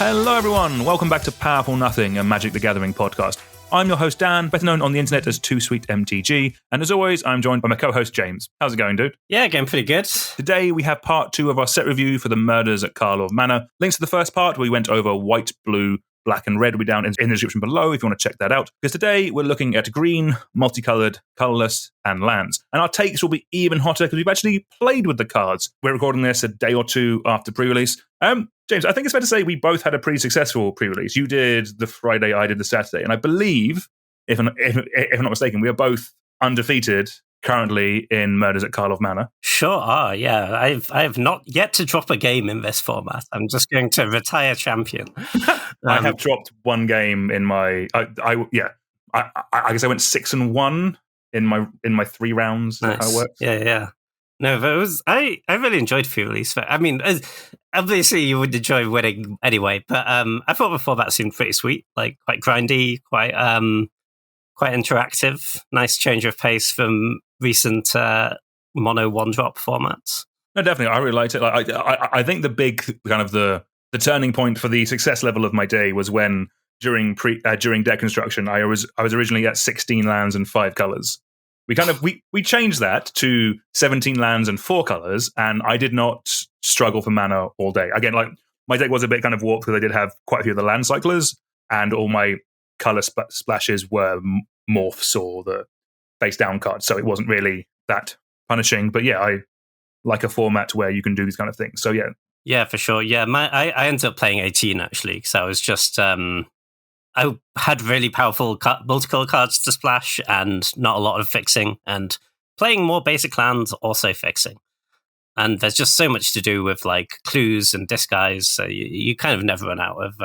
Hello everyone, welcome back to Powerful Nothing, a Magic the Gathering podcast. I'm your host Dan, better known on the internet as 2SweetMTG, and as always, I'm joined by my co-host James. How's it going, dude? Yeah, going pretty good. Today we have part 2 of our set review for the murders at Karlov Manor. Links to the first part where we went over white, blue, black and red will be down in the description below if you want to check that out. Because today we're looking at green, multicolored, colourless, and lands. And our takes will be even hotter because we've actually played with the cards. We're recording this a day or two after pre-release. James, I think it's fair to say we both had a pretty successful pre-release. You did the Friday, I did the Saturday. And I believe, if I'm not mistaken, we are both undefeated currently in Murders at Karlov Manor. Sure are, yeah. I have not yet to drop a game in this format. I'm just going to retire champion. I have dropped one game in my... I guess I went 6-1 in my 3 rounds. Nice. How it works. Yeah. No, but it was... I really enjoyed pre-release. I mean, obviously you would enjoy winning anyway, but I thought before that seemed pretty sweet, like quite grindy, quite interactive, nice change of pace from recent mono one-drop formats. No, definitely. I really liked it. Like, I think the big kind of the turning point for the success level of my day was when during deck construction, I was originally at 16 lands and 5 colors. We changed that to 17 lands and 4 colors, and I did not struggle for mana all day. Again, like my deck was a bit kind of warped because I did have quite a few of the land cyclers, and all my color splashes were morphs or the face down cards, so it wasn't really that punishing. But yeah, I like a format where you can do these kind of things. So yeah, for sure. Yeah, I ended up playing 18 actually, because I was just I had really powerful multicolor cards to splash and not a lot of fixing, and playing more basic lands also fixing. And there's just so much to do with like clues and disguise, so you kind of never run out of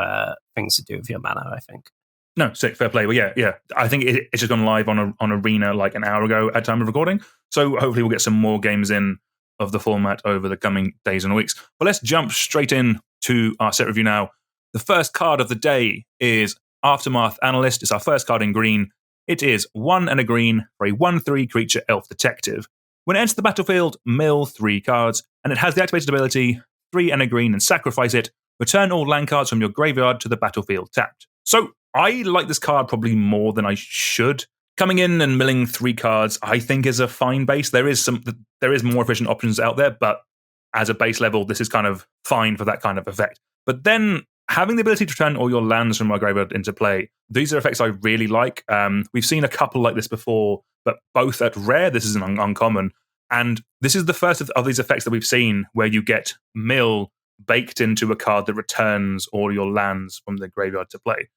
things to do with your mana, I think. No, sick, fair play. Well, yeah. I think it's just gone live on Arena like an hour ago at time of recording. So hopefully we'll get some more games in of the format over the coming days and weeks. But let's jump straight in to our set review now. The first card of the day is Aftermath Analyst. It's our first card in green. It is 1 and a green for a 1/3 creature elf detective. When it enters the battlefield, mill 3 cards, and it has the activated ability 3 and a green and sacrifice it. Return all land cards from your graveyard to the battlefield tapped. So I like this card probably more than I should. Coming in and milling 3 cards, I think, is a fine base. There is more efficient options out there, but as a base level, this is kind of fine for that kind of effect. But then having the ability to turn all your lands from my graveyard into play, these are effects I really like. We've seen a couple like this before, but both at rare. This is an uncommon. And this is the first of these effects that we've seen where you get mill baked into a card that returns all your lands from the graveyard to play.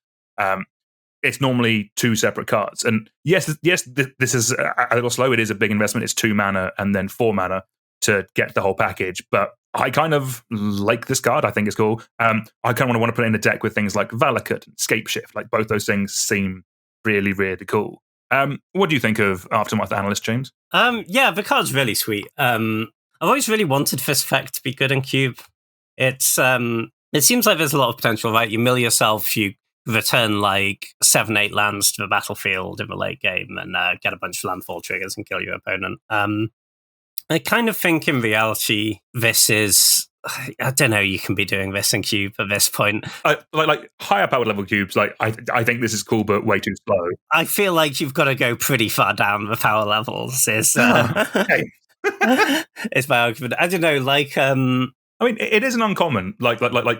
It's normally 2 separate cards. And yes, this is a little slow. It is a big investment. It's 2 mana and then 4 mana to get the whole package. But I kind of like this card. I think it's cool. I kind of want to put it in the deck with things like Valakut and Scapeshift. Like both those things seem really, really cool. What do you think of Aftermath Analyst, James? Yeah, the card's really sweet. I've always really wanted this effect to be good in Cube. It seems like there's a lot of potential, right? You mill yourself, you return like 7-8 lands to the battlefield in the late game and get a bunch of landfall triggers and kill your opponent. I kind of think in reality, this is... I don't know, you can be doing this in Cube at this point. Like higher powered level cubes, like I think this is cool, but way too slow. I feel like you've got to go pretty far down the power levels. Is my argument. I don't know, like... I mean, it is an uncommon. Like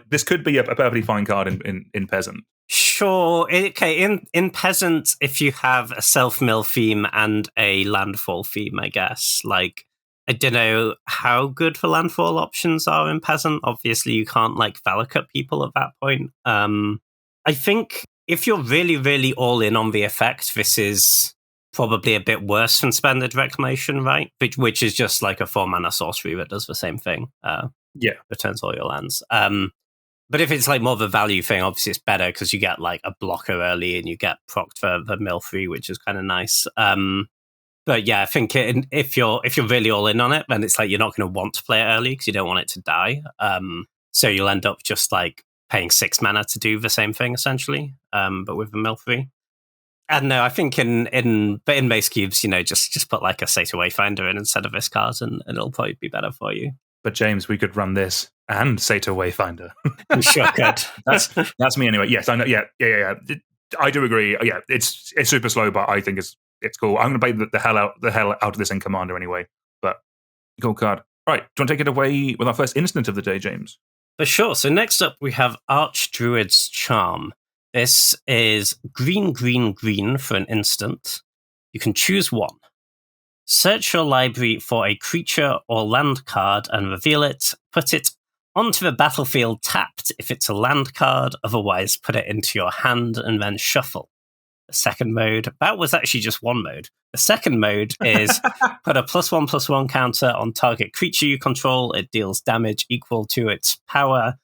this could be a perfectly fine card in Peasant. Sure. Okay, in Peasant, if you have a self-mill theme and a landfall theme, I guess, like... I don't know how good the landfall options are in Peasant. Obviously, you can't like Valakut people at that point. I think if you're really, really all in on the effect, this is probably a bit worse than Splendid Reclamation, right? Which is just like a 4-mana sorcery that does the same thing. Returns all your lands. But if it's like more of a value thing, obviously it's better because you get like a blocker early and you get procced for the mill 3, which is kind of nice. But yeah, I think if you're really all in on it, then it's like you're not going to want to play it early because you don't want it to die. So you'll end up just like paying 6 mana to do the same thing essentially, but with the mill 3. I don't know. I think in base cubes, just put like a Sata Wayfinder in instead of this card, and it'll probably be better for you. But James, we could run this And Sato Wayfinder. You sure could. That's me anyway. Yes, I know. Yeah. I do agree. Yeah, it's super slow, but I think it's cool. I'm going to play the hell out of this in Commander anyway. But cool card. All right, do you want to take it away with our first instant of the day, James? For sure. So next up, we have Archdruid's Charm. This is green for an instant. You can choose one. Search your library for a creature or land card and reveal it. Put it onto the battlefield tapped if it's a land card. Otherwise, put it into your hand and then shuffle. The second mode, that was actually just one mode. The second mode is put a +1/+1 counter on target creature you control. It deals damage equal to its power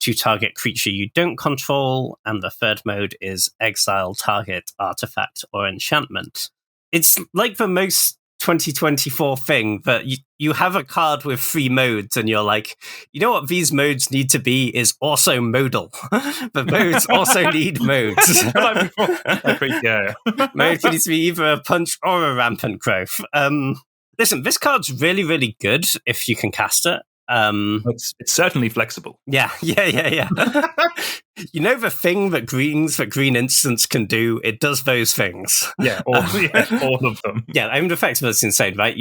to target creature you don't control. And the third mode is exile target artifact or enchantment. It's like the most 2024 thing that you have a card with 3 modes and you're like, you know what these modes need to be is also modal. The modes also need modes. Yeah. Mode needs to be either a punch or a rampant growth. Listen, this card's really, really good if you can cast it. It's certainly flexible. Yeah. You know the thing that green instants can do? It does those things. Yeah, all of them. Yeah, I mean, the effectiveness is insane, right?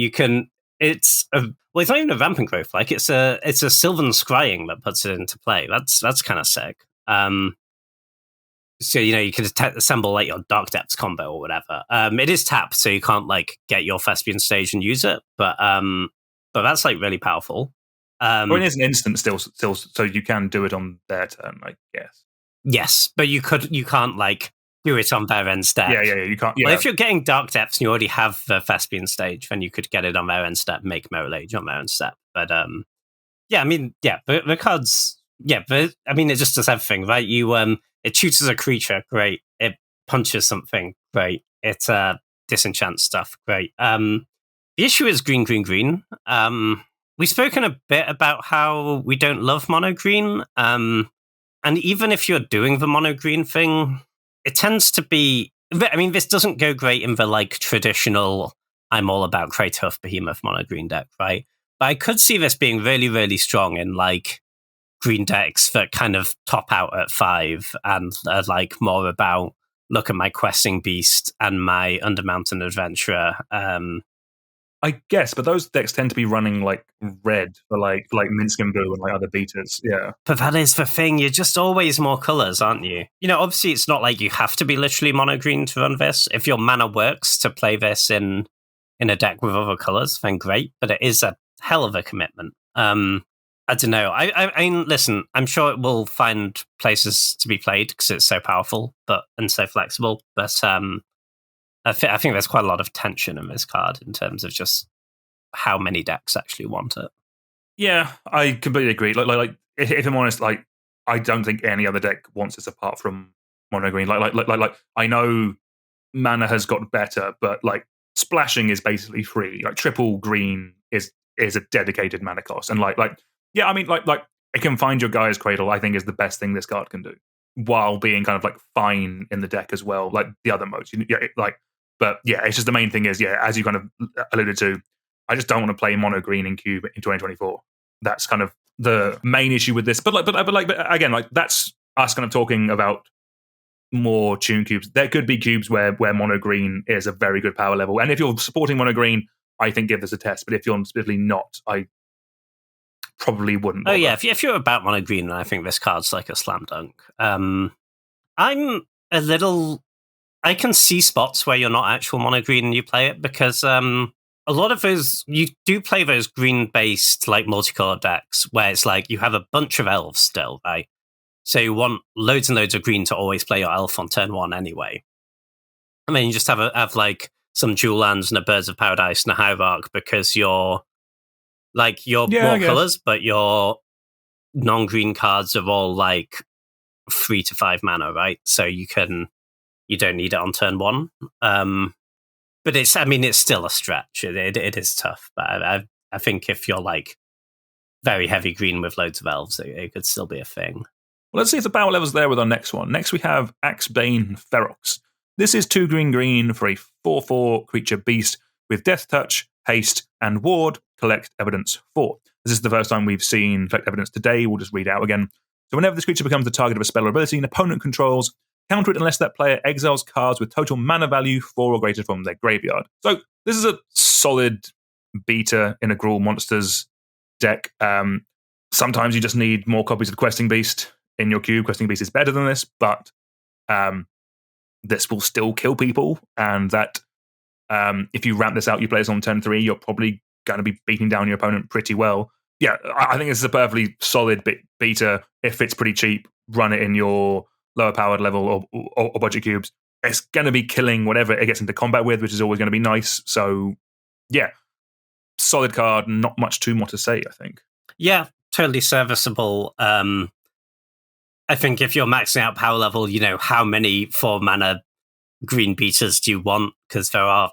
It's not even a rampant growth. Like it's a Sylvan Scrying that puts it into play. That's kind of sick. So you can assemble like your Dark Depths combo or whatever. It is tapped, so you can't like get your Thespian stage and use it. But that's like really powerful. It is an instant still, so you can do it on their turn, I guess. Yes, but you can't like do it on their end step. Yeah, you can't. Yeah. Well, if you're getting Dark Depths and you already have the Thespian stage, then you could get it on their end step, make Mirror Age on their end step. But the cards, but I mean, it just does everything, right? It shoots as a creature, great. It punches something, great. It disenchants stuff, great. The issue is green. We've spoken a bit about how we don't love mono green. And even if you're doing the mono green thing, it tends to be, I mean, this doesn't go great in the like traditional, I'm all about Kratoth Behemoth mono green deck, right? But I could see this being really, really strong in like green decks that kind of top out at 5 and are like more about, look at my questing beast and my Undermountain Adventurer. I guess, but those decks tend to be running like red for like Minsc and Boo and like other beaters. Yeah. But that is the thing. You're just always more colors, aren't you? Obviously it's not like you have to be literally mono green to run this. If your mana works to play this in a deck with other colors, then great. But it is a hell of a commitment. I don't know. I mean, listen, I'm sure it will find places to be played because it's so powerful and so flexible. But I think there's quite a lot of tension in this card in terms of just how many decks actually want it. Yeah, I completely agree. Like if I'm honest, like I don't think any other deck wants this apart from mono green. Like I know mana has got better, but like splashing is basically free. Like triple green is a dedicated mana cost, and like yeah, I mean like it can find your Gaia's Cradle. I think is the best thing this card can do, while being kind of like fine in the deck as well. Like the other modes, But yeah, it's just the main thing is, as you kind of alluded to, I just don't want to play mono green in Cube in 2024. That's kind of the main issue with this. But again, like that's us kind of talking about more tune cubes. There could be cubes where mono green is a very good power level, and if you're supporting mono green, I think give this a test. But if you're specifically not, I probably wouldn't bother. Oh yeah, if you're about mono green, then I think this card's like a slam dunk. I can see spots where you're not actual mono green and you play it because a lot of those, you do play those green based like multicolored decks where it's like you have a bunch of elves still, right? So you want loads and loads of green to always play your elf on turn 1 anyway. I mean, you just have like some dual lands and a Birds of Paradise and a Hierarch because you're more colors, but your non-green cards are all like 3 to 5 mana, right? So you don't need it on turn 1. But it's still a stretch. It is tough. But I think if you're like very heavy green with loads of elves, it could still be a thing. Well, let's see if the power level's there with our next one. Next we have Axebane Ferox. This is 2 green for a 4/4 creature beast with Death Touch, Haste, and Ward. Collect Evidence 4. This is the first time we've seen effect evidence today. We'll just read it out again. So whenever this creature becomes the target of a spell or ability an opponent controls, counter it unless that player exiles cards with total mana value 4 or greater from their graveyard. So this is a solid beta in a Gruul Monsters deck. Sometimes you just need more copies of the Questing Beast in your cube. Questing Beast is better than this, but this will still kill people. And that if you ramp this out, you play this on turn 3, you're probably going to be beating down your opponent pretty well. Yeah, I think this is a perfectly solid beta. If it's pretty cheap, run it in your lower powered level or budget cubes. It's going to be killing whatever it gets into combat with, which is always going to be nice. So, yeah, solid card. Not much too more to say, I think. Yeah, totally serviceable. I think if you're maxing out power level, how many 4-mana green beaters do you want? Because there are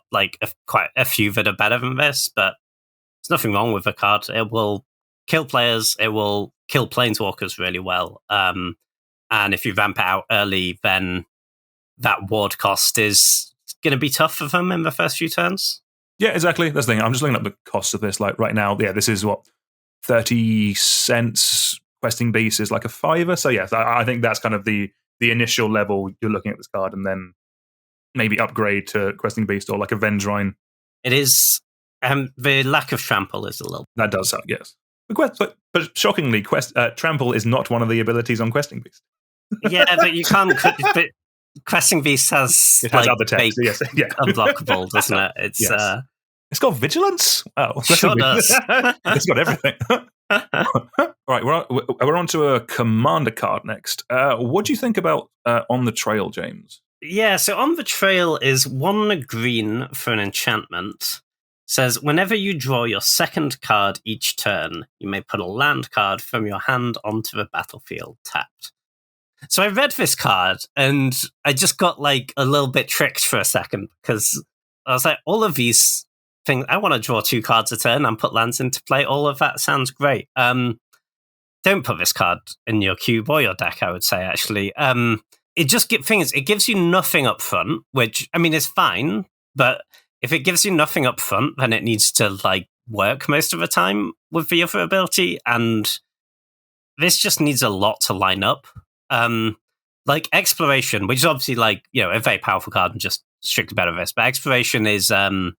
quite a few that are better than this, but there's nothing wrong with the card. It will kill players. It will kill planeswalkers really well. And if you ramp it out early, then that ward cost is going to be tough for them in the first few turns. Yeah, exactly. That's the thing. I'm just looking up the cost of this. Like right now, yeah, this is 30 cents. Questing Beast is like a $5. So yes, I think that's kind of the initial level you're looking at this card, and then maybe upgrade to Questing Beast or like a Vendrine. It is. The lack of trample is a little. That does suck, yes. But shockingly, trample is not one of the abilities on Questing Beast. Yeah, but you can't. But Questing Beast has other text. Yes, yeah. Unblockable, doesn't it? It's yes. It's got vigilance. Oh, sure does. It's got everything. All right, we're on to a commander card next. What do you think about On the Trail, James? Yeah, so On the Trail is 1 green for an enchantment. Says, whenever you draw your second card each turn, you may put a land card from your hand onto the battlefield tapped. So I read this card, and I just got a little bit tricked for a second, because I was like, all of these things, I want to draw 2 cards a turn and put lands into play. All of that sounds great. Don't put this card in your cube or your deck, I would say, actually. It just it gives you nothing up front, which, I mean, is fine, but if it gives you nothing up front, then it needs to work most of the time with the other ability, and this just needs a lot to line up. Exploration, which is obviously a very powerful card and just strictly better than this, but Exploration is aside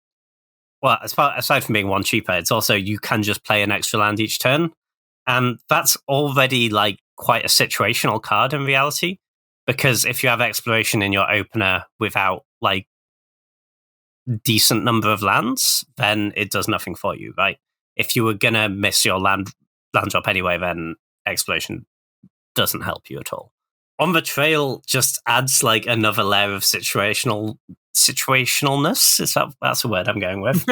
from being 1 cheaper, it's also you can just play an extra land each turn, and that's already quite a situational card in reality, because if you have Exploration in your opener without decent number of lands, then it does nothing for you, right? If you were gonna miss your land drop anyway, then Exploration doesn't help you at all. On the Trail just adds another layer of situationalness. That's a word I'm going with.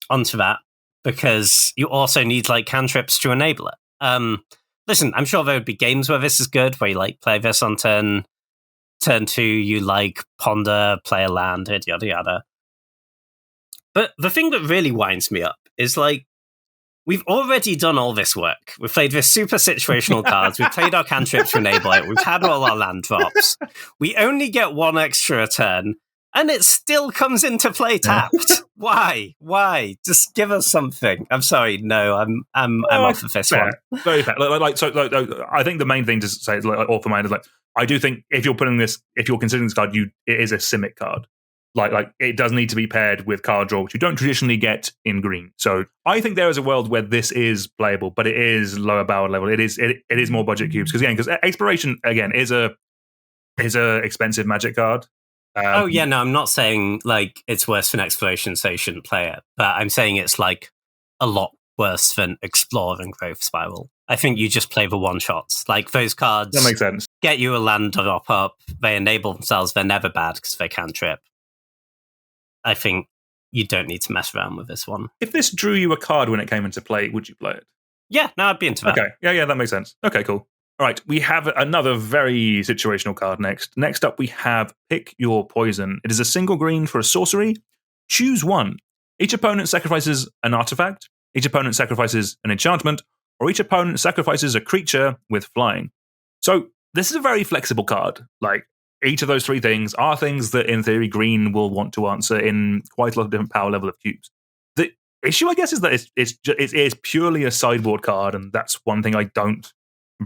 Onto that, because you also need cantrips to enable it. Listen, I'm sure there would be games where this is good, where you play this on turn 2, you ponder, play a land, yada yada. But the thing that really winds me up is we've already done all this work. We've played this super situational cards. We've played our cantrips to enable it. We've had all our land drops. We only get 1 extra a turn, and it still comes into play tapped. Why? Just give us something. I'm sorry. No, I'm off of this one. Very fair. I think the main thing to say is all for mine is I do think if you're considering this card, it is a Simic card. It does need to be paired with card draw, which you don't traditionally get in green. So I think there is a world where this is playable, but it is lower power level. It is more budget cubes because Exploration again is a expensive Magic card. I'm not saying it's worse than Exploration, so you shouldn't play it. But I'm saying it's a lot worse than Explore and Growth Spiral. I think you just play the one shots. Those cards that makes sense. Get you a land drop up. They enable themselves. They're never bad because they can trip. I think you don't need to mess around with this one. If this drew you a card when it came into play, would you play it? Yeah, no, I'd be into that. Okay, yeah, that makes sense. Okay, cool. All right, we have another very situational card next. Next up, we have Pick Your Poison. It is a single green for a sorcery. Choose 1. Each opponent sacrifices an artifact. Each opponent sacrifices an enchantment. Or each opponent sacrifices a creature with flying. So this is a very flexible card. Each of those 3 things are things that, in theory, green will want to answer in quite a lot of different power level of cubes. issue, I guess, is that it's purely a sideboard card, and that's one thing I don't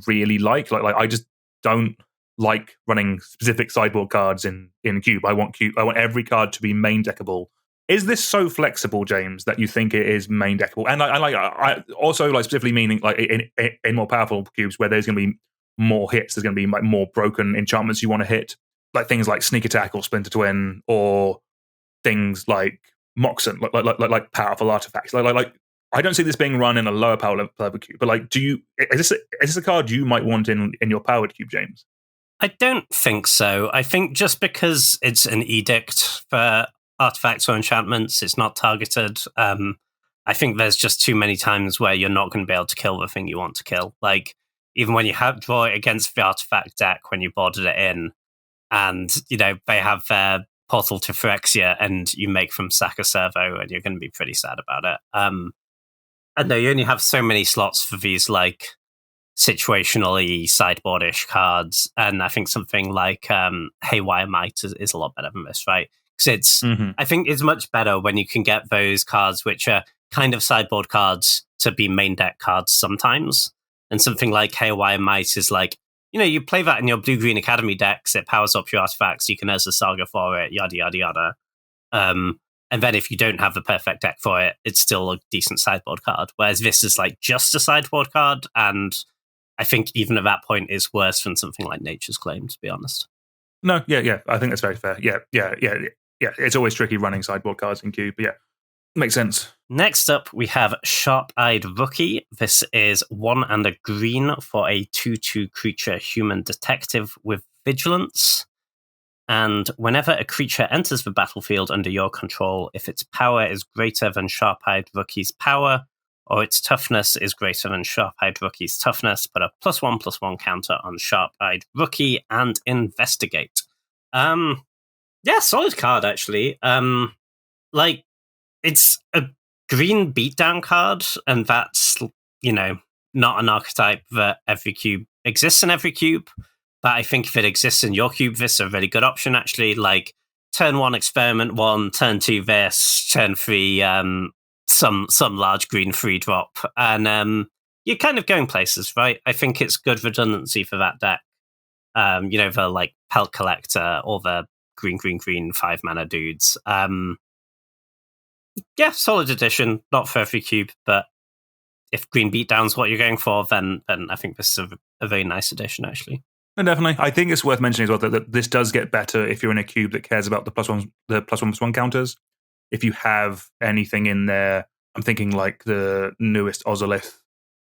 really like. Like I just don't like running specific sideboard cards in Cube. I want every card to be main deckable. Is this so flexible, James, that you think it is main deckable? And I also like specifically meaning like in more powerful cubes where there's going to be more hits, there's going to be like more broken enchantments you want to hit, like things like Sneak Attack or Splinter Twin, or things like Moxen, like powerful artifacts. Like I don't see this being run in a lower power level cube. But like, is this a card you might want in your powered cube, James? I don't think so. I think just because it's an edict for artifacts or enchantments, it's not targeted. I think there's just too many times where you're not going to be able to kill the thing you want to kill. Like, even when you draw it against the artifact deck when you boarded it in, and they have their Portal to Phyrexia, and you make them sack a servo, and you're going to be pretty sad about it. And no, you only have so many slots for these like situationally sideboardish cards, and I think something like Haywire Might is a lot better than this, right? Because I think it's much better when you can get those cards which are kind of sideboard cards to be main deck cards sometimes. And something like Haywire Might is like, you play that in your Blue-Green Academy decks, it powers up your artifacts, you can Urza Saga for it, yada, yada, yada. And then if you don't have the perfect deck for it, it's still a decent sideboard card. Whereas this is like just a sideboard card, and I think even at that point is worse than something like Nature's Claim, to be honest. No, yeah. I think that's very fair. Yeah. It's always tricky running sideboard cards in Cube, but yeah, makes sense. Next up, we have Sharp-Eyed Rookie. This is 1 and a green for a 2/2 creature human detective with vigilance. And whenever a creature enters the battlefield under your control, if its power is greater than Sharp-Eyed Rookie's power, or its toughness is greater than Sharp-Eyed Rookie's toughness, put a +1/+1 counter on Sharp-Eyed Rookie and investigate. Yeah, solid card, actually. Like, it's a green beatdown card, and that's, not an archetype that every cube exists in every cube. But I think if it exists in your cube, this is a really good option, actually. Like, turn 1, experiment 1, turn 2, this, turn 3, some large green 3-drop. And you're kind of going places, right? I think it's good redundancy for that deck. The, like, Pelt Collector or the green 5-mana dudes. Yeah, solid addition. Not for every cube, but if green beatdown's what you're going for, then I think this is a very nice addition, actually. And definitely, I think it's worth mentioning as well that this does get better if you're in a cube that cares about the +1/+1 counters. If you have anything in there, I'm thinking like the newest Ozolith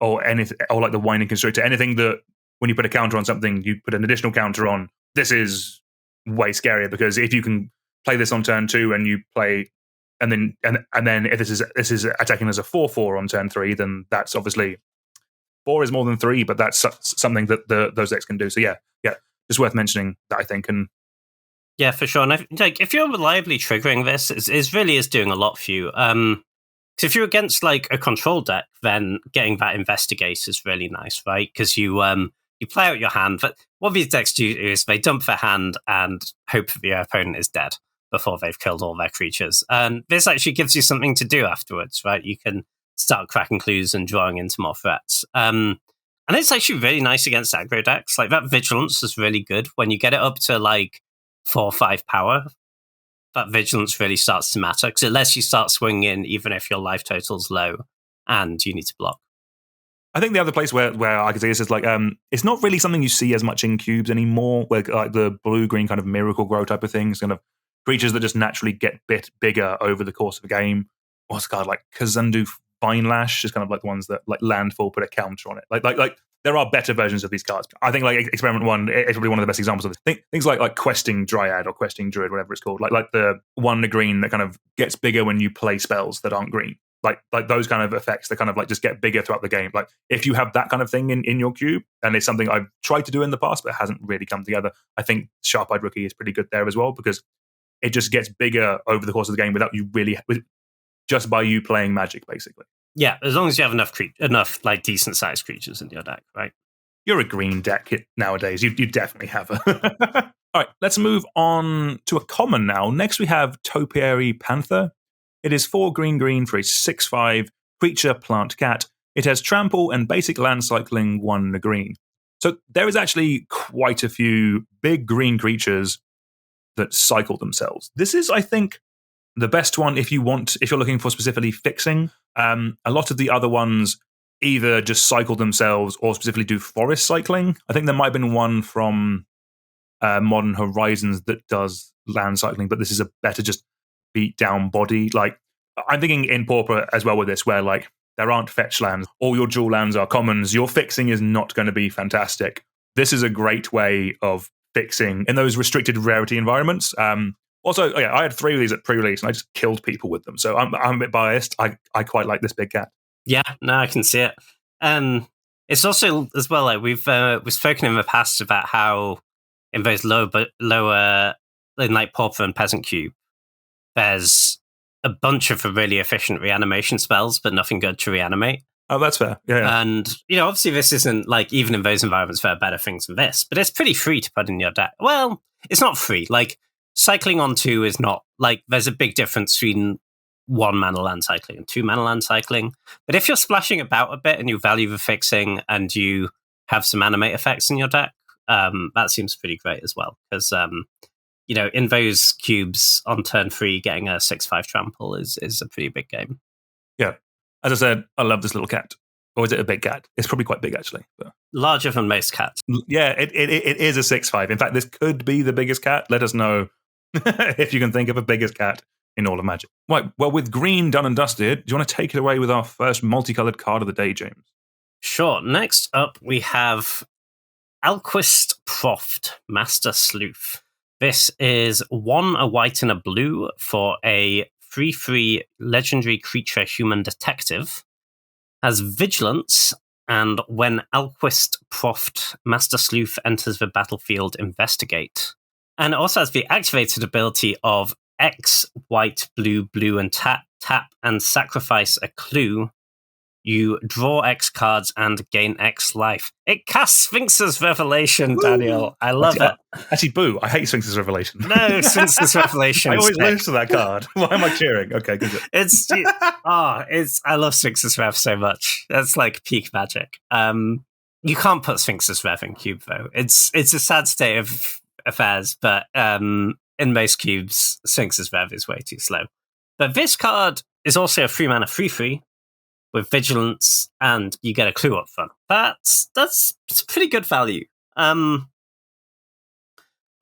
or anything, or like the Winding Constrictor, anything that when you put a counter on something, you put an additional counter on. This is way scarier, because if you can play this on turn 2 and you play, and then if this is attacking as a 4/4 on turn 3, then that's obviously 4 is more than 3, but that's something that those decks can do. So yeah, just worth mentioning that, I think. And yeah, for sure. And if you're reliably triggering this, it really is doing a lot for you. Because if you're against like a control deck, then getting that investigate is really nice, right? Because you play out your hand, but what these decks do is they dump their hand and hope that your opponent is dead before they've killed all their creatures. And this actually gives you something to do afterwards, right? You can start cracking clues and drawing into more threats. And it's actually really nice against aggro decks. Like, that vigilance is really good. When you get it up to like 4 or 5 power, that vigilance really starts to matter, because it lets you start swinging even if your life total's low and you need to block. I think the other place where I can see this is like, it's not really something you see as much in cubes anymore, where like the blue-green kind of Miracle Grow type of things, kind of creatures that just naturally get bit bigger over the course of a game. What's a card like Kazundu Vine Lash is kind of like the ones that like landfall, put a counter on it. Like there are better versions of these cards. I think like Experiment 1 is probably one of the best examples of this. Things like Questing Dryad or Questing Druid, whatever it's called. Like the 1 green that kind of gets bigger when you play spells that aren't green. Like those kind of effects that kind of like just get bigger throughout the game. Like if you have that kind of thing in your cube, and it's something I've tried to do in the past but hasn't really come together, I think Sharp-Eyed Rookie is pretty good there as well, because it just gets bigger over the course of the game without you really, just by you playing Magic, basically. Yeah, as long as you have enough like decent sized creatures in your deck, right? You're a green deck nowadays. You definitely have a. All right, let's move on to a common now. Next, we have Topiary Panther. It is 4 green for a 6/5 creature, plant, cat. It has trample and basic land cycling 1 green. So there is actually quite a few big green creatures that cycle themselves. This is, I think, the best one if you're looking for specifically fixing. A lot of the other ones either just cycle themselves or specifically do forest cycling. I think there might have been one from Modern Horizons that does land cycling, but this is a better just beat down body. Like, I'm thinking in Pauper as well with this, where like there aren't fetch lands, all your dual lands are commons. Your fixing is not going to be fantastic. This is a great way of fixing in those restricted rarity environments. Also, I had 3 of these at pre-release, and I just killed people with them. So I'm a bit biased. I quite like this big cat. Yeah, no, I can see it. It's also as well like we've spoken in the past about how in those lower in like Pauper and Peasant Cube, there's a bunch of really efficient reanimation spells, but nothing good to reanimate. Oh, that's fair. Yeah. And, obviously this isn't like, even in those environments, there are better things than this, but it's pretty free to put in your deck. Well, it's not free. Like, cycling on 2 is not, like, there's a big difference between 1 mana land cycling and 2 mana land cycling. But if you're splashing about a bit and you value the fixing and you have some animate effects in your deck, that seems pretty great as well. Because, in those cubes on turn 3, getting a 6/5 trample is a pretty big game. Yeah. As I said, I love this little cat. Or is it a big cat? It's probably quite big, actually. But larger than most cats. Yeah, it is a 6/5. In fact, this could be the biggest cat. Let us know if you can think of a biggest cat in all of Magic. Right, well, with green done and dusted, do you want to take it away with our first multicolored card of the day, James? Sure. Next up, we have Alquist Proft, Master Sleuth. This is 1 a white and a blue for a 3/3 legendary creature human detective. Has vigilance, and when Alquist Proft, Master Sleuth enters the battlefield, investigate. And it also has the activated ability of X, white, blue, and tap, and sacrifice a clue. You draw X cards and gain X life. It casts Sphinx's Revelation, Daniel. I love it. Actually, boo. I hate Sphinx's Revelation. No, Sphinx's Revelation. I always lose to that card. Why am I cheering? Okay, good. I love Sphinx's Rev so much. That's like peak Magic. You can't put Sphinx's Rev in cube though. It's a sad state of affairs, but in most cubes, Sphinx's Rev is way too slow. But this card is also a 3 mana 3/3 with vigilance, and you get a clue up front. That's pretty good value. I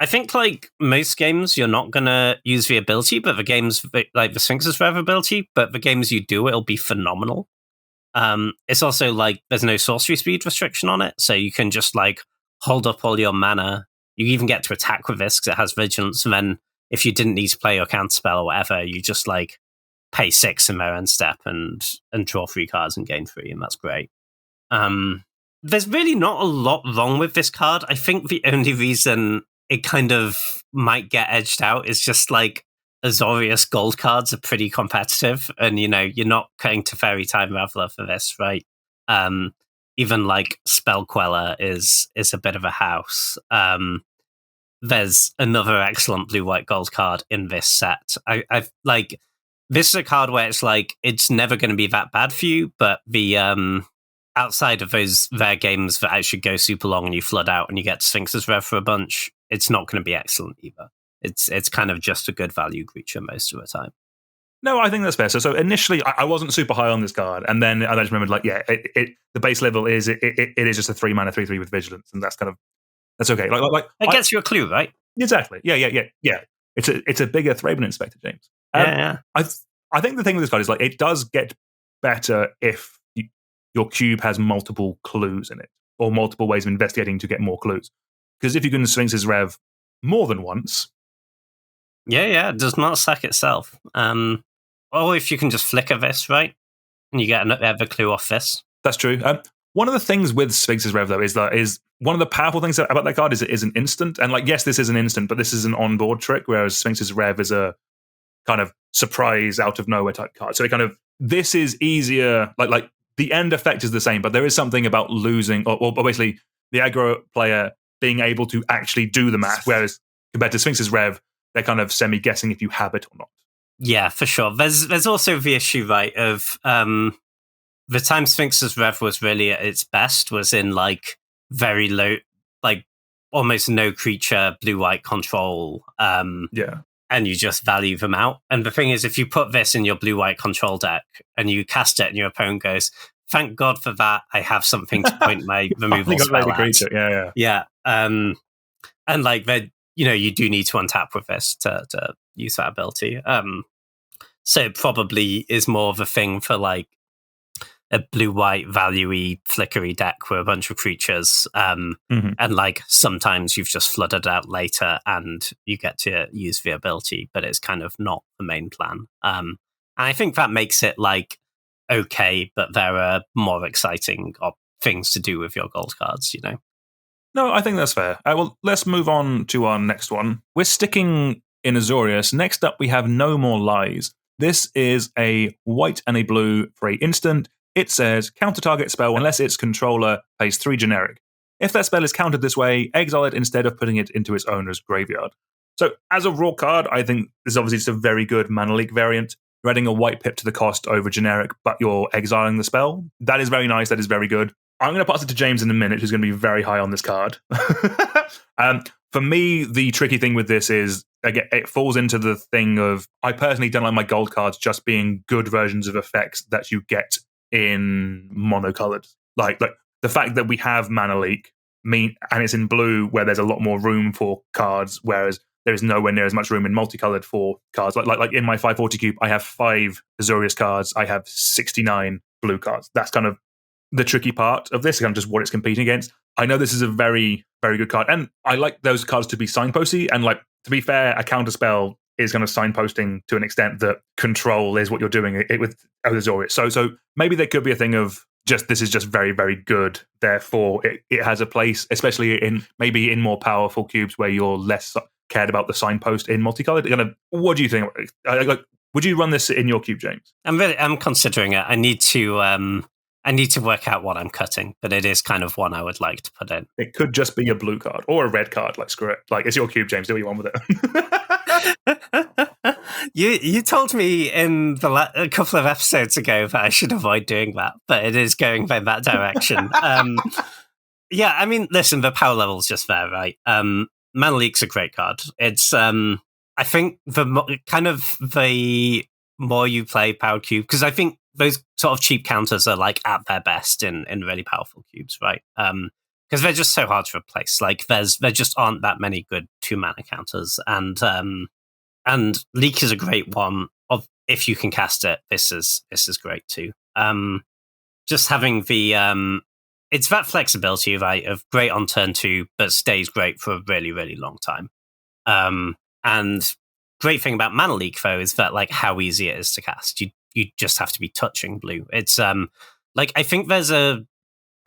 think like most games, you're not gonna use the ability, but the games like the Sphinx's Rev ability, but the games you do, it'll be phenomenal. It's also like there's no sorcery speed restriction on it, so you can just like hold up all your mana. You even get to attack with this because it has vigilance, and then if you didn't need to play your counterspell or whatever, you just like pay 6 in their end step and draw 3 cards and gain 3, and that's great. There's really not a lot wrong with this card. I think the only reason it kind of might get edged out is just like Azorius gold cards are pretty competitive, and you're not cutting to Fairy Time Raveler for this, right? Even like Spell Queller is a bit of a house. There's another excellent blue-white gold card in this set. I've like, this is a card where it's like, it's never going to be that bad for you, but the outside of those rare games that actually go super long and you flood out and you get Sphinx's Rev for a bunch, it's not going to be excellent either. It's kind of just a good value creature most of the time. No, I think that's fair. So initially, I wasn't super high on this card, and then I just remembered, like, the base level is it is just a 3 mana 3/3 with vigilance, and that's okay. Like it gets you a clue, right? Exactly. Yeah. It's a bigger Thraben Inspector, James. Yeah. I think the thing with this card is like it does get better if your cube has multiple clues in it, or multiple ways of investigating to get more clues. Because if you can Sphinx's Rev more than once, it does not sack itself. Or if you can just flicker this, right, and you get another clue off this. That's true. One of the things with Sphinx's Rev, though, is one of the powerful things about that card is it is an instant. And like, yes, this is an instant, but this is an on-board trick, whereas Sphinx's Rev is a kind of surprise out of nowhere type card. So this is easier. Like the end effect is the same, but there is something about losing, or basically the aggro player being able to actually do the math, whereas compared to Sphinx's Rev, they're kind of semi-guessing if you have it or not. Yeah, for sure. There's also the issue, right, of the time Sphinx's Rev was really at its best was in like very low, like almost no creature blue-white control. Yeah. And you just value them out. And the thing is, if you put this in your blue-white control deck and you cast it and your opponent goes, thank God for that, I have something to point my removal spell at. Yeah. And like, you do need to untap with this to use that ability. So it probably is more of a thing for like a blue-white value-y flickery deck with a bunch of creatures, and like sometimes you've just flooded out later and you get to use the ability, but it's kind of not the main plan. And I think that makes it like okay, but there are more exciting things to do with your gold cards, you know? No, I think that's fair. Well, let's move on to our next one. We're sticking in Azorius. Next up, we have No More Lies. This is a white and a blue for an instant. It says, counter target spell unless its controller pays 3 generic. If that spell is countered this way, exile it instead of putting it into its owner's graveyard. So, as a raw card, I think this is obviously just a very good Mana Leak variant. You're adding a white pip to the cost over generic, but you're exiling the spell. That is very nice. That is very good. I'm going to pass it to James in a minute, who's going to be very high on this card. For me, the tricky thing with this is, again, it falls into the thing of, I personally don't like my gold cards just being good versions of effects that you get in monocolored. Like the fact that we have Mana Leak, and it's in blue where there's a lot more room for cards, whereas there is nowhere near as much room in multicolored for cards. Like in my 540 cube, I have 5 Azorius cards, I have 69 blue cards. That's kind of the tricky part of this, kind of just what it's competing against. I know this is a very, very good card, and I like those cards to be signposty, and like, to be fair, a counterspell is kind of signposting to an extent that control is what you're doing it with Azorius. So maybe there could be a thing of just, this is just very, very good, therefore it has a place, especially in maybe in more powerful cubes where you're less cared about the signpost in multicolored. Kind of, what do you think? Like, would you run this in your cube, James? I'm considering it. I need to work out what I'm cutting, but it is kind of one I would like to put in. It could just be a blue card or a red card. Like, screw it. Like, it's your cube, James. Do what you want with it. You told me in a couple of episodes ago that I should avoid doing that, but it is going in that direction. Yeah, I mean, listen, the power level's just there, right? Mana Leak's a great card. It's I think the more you play Powered Cube, because I think those sort of cheap counters are like at their best in really powerful cubes, right? Because they're just so hard to replace. Like there just aren't that many good 2-mana counters, and Leak is a great one. If you can cast it, this is great too. Just having the it's that flexibility, right, of great on turn 2, but stays great for a really, really long time. And great thing about Mana Leak, though, is that like how easy it is to cast. You just have to be touching blue. It's like, I think I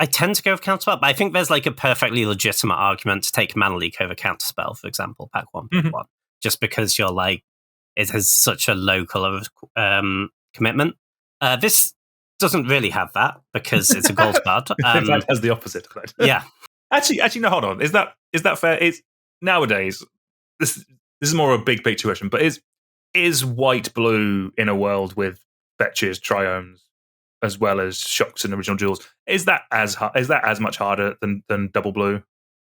tend to go with Counterspell, but I think there's like a perfectly legitimate argument to take Mana Leak over Counterspell, for example, pack 1, pick 1, just because you're like, it has such a low color commitment. This doesn't really have that because it's a gold card. In fact, has the opposite. Yeah. Actually, no. Hold on. Is that fair? It's nowadays. This is more a big picture question, but is white blue in a world with fetches, triomes, as well as shocks and original jewels? Is that as much harder than double blue?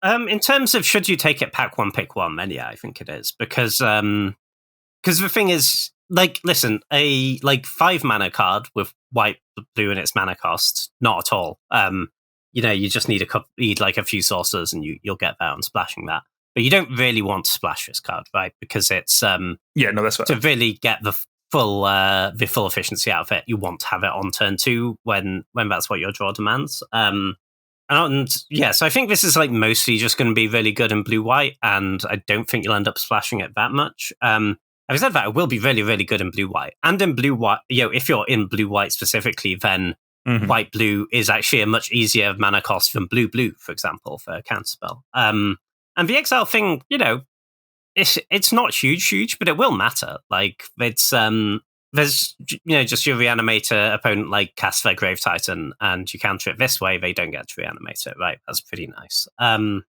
In terms of should you take it pack 1, pick 1, then yeah, I think it is because the thing is, like, listen, a like 5 mana card with white blue in its mana cost, not at all. You just need a few sources and you'll get there on splashing that. But you don't really want to splash this card, right? Because it's that's fair. To really get the full efficiency out of it. You want to have it on turn 2 when that's what your draw demands. So I think this is like mostly just going to be really good in blue-white, and I don't think you'll end up splashing it that much. Having said that, it will be really, really good in blue-white. And in blue-white, if you're in blue-white specifically, then white-blue is actually a much easier mana cost than blue-blue, for example, for a counterspell. And the exile thing, it's not huge, but it will matter. Like, it's there's just your reanimator opponent like casts their Grave Titan, and you counter it this way, they don't get to reanimate it, right? That's pretty nice. And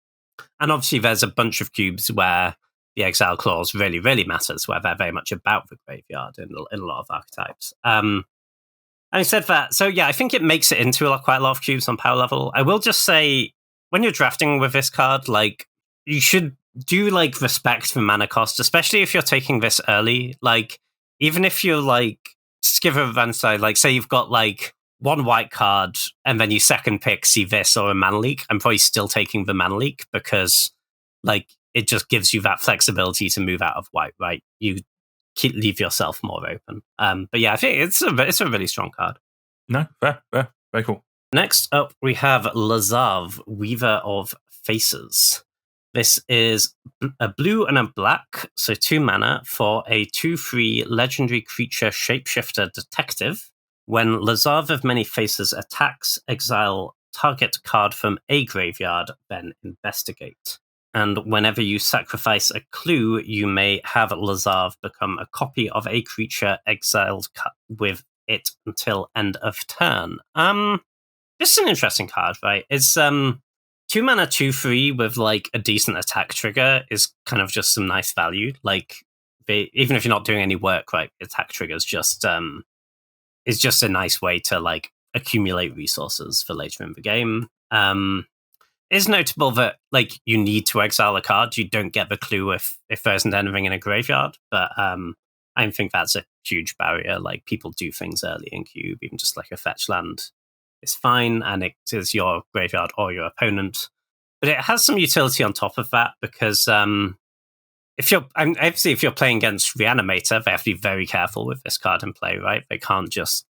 obviously, there's a bunch of cubes where the exile clause really, really matters, where they're very much about the graveyard in a lot of archetypes. Having said that, so yeah, I think it makes it into quite a lot of cubes on power level. I will just say, when you're drafting with this card, like, you should do like respect the mana cost, especially if you're taking this early. Like, even if you're like, just give a run side, like, say you've got like one white card and then you second pick see this or a mana leak, I'm probably still taking the mana leak because like it just gives you that flexibility to move out of white, right? You leave yourself more open. But yeah, I think it's a really strong card. No, fair, very cool. Next up, we have Lazav, Weaver of Faces. This is a blue and a black, so 2 mana for a 2/3 legendary creature shapeshifter detective. When Lazav of Many Faces attacks, exile target card from a graveyard, then investigate. And whenever you sacrifice a clue, you may have Lazav become a copy of a creature exiled with it until end of turn. This is an interesting card, right? It's 2 mana, 2/3 with like a decent attack trigger is kind of just some nice value. Like, even if you're not doing any work, right? Attack triggers just is just a nice way to like accumulate resources for later in the game. It's notable that like you need to exile a card. You don't get the clue if there isn't anything in a graveyard. But I don't think that's a huge barrier. Like, people do things early in cube, even just like a fetch land is fine, and it is your graveyard or your opponent. But it has some utility on top of that because if you're playing against Reanimator, they have to be very careful with this card in play, right? They can't just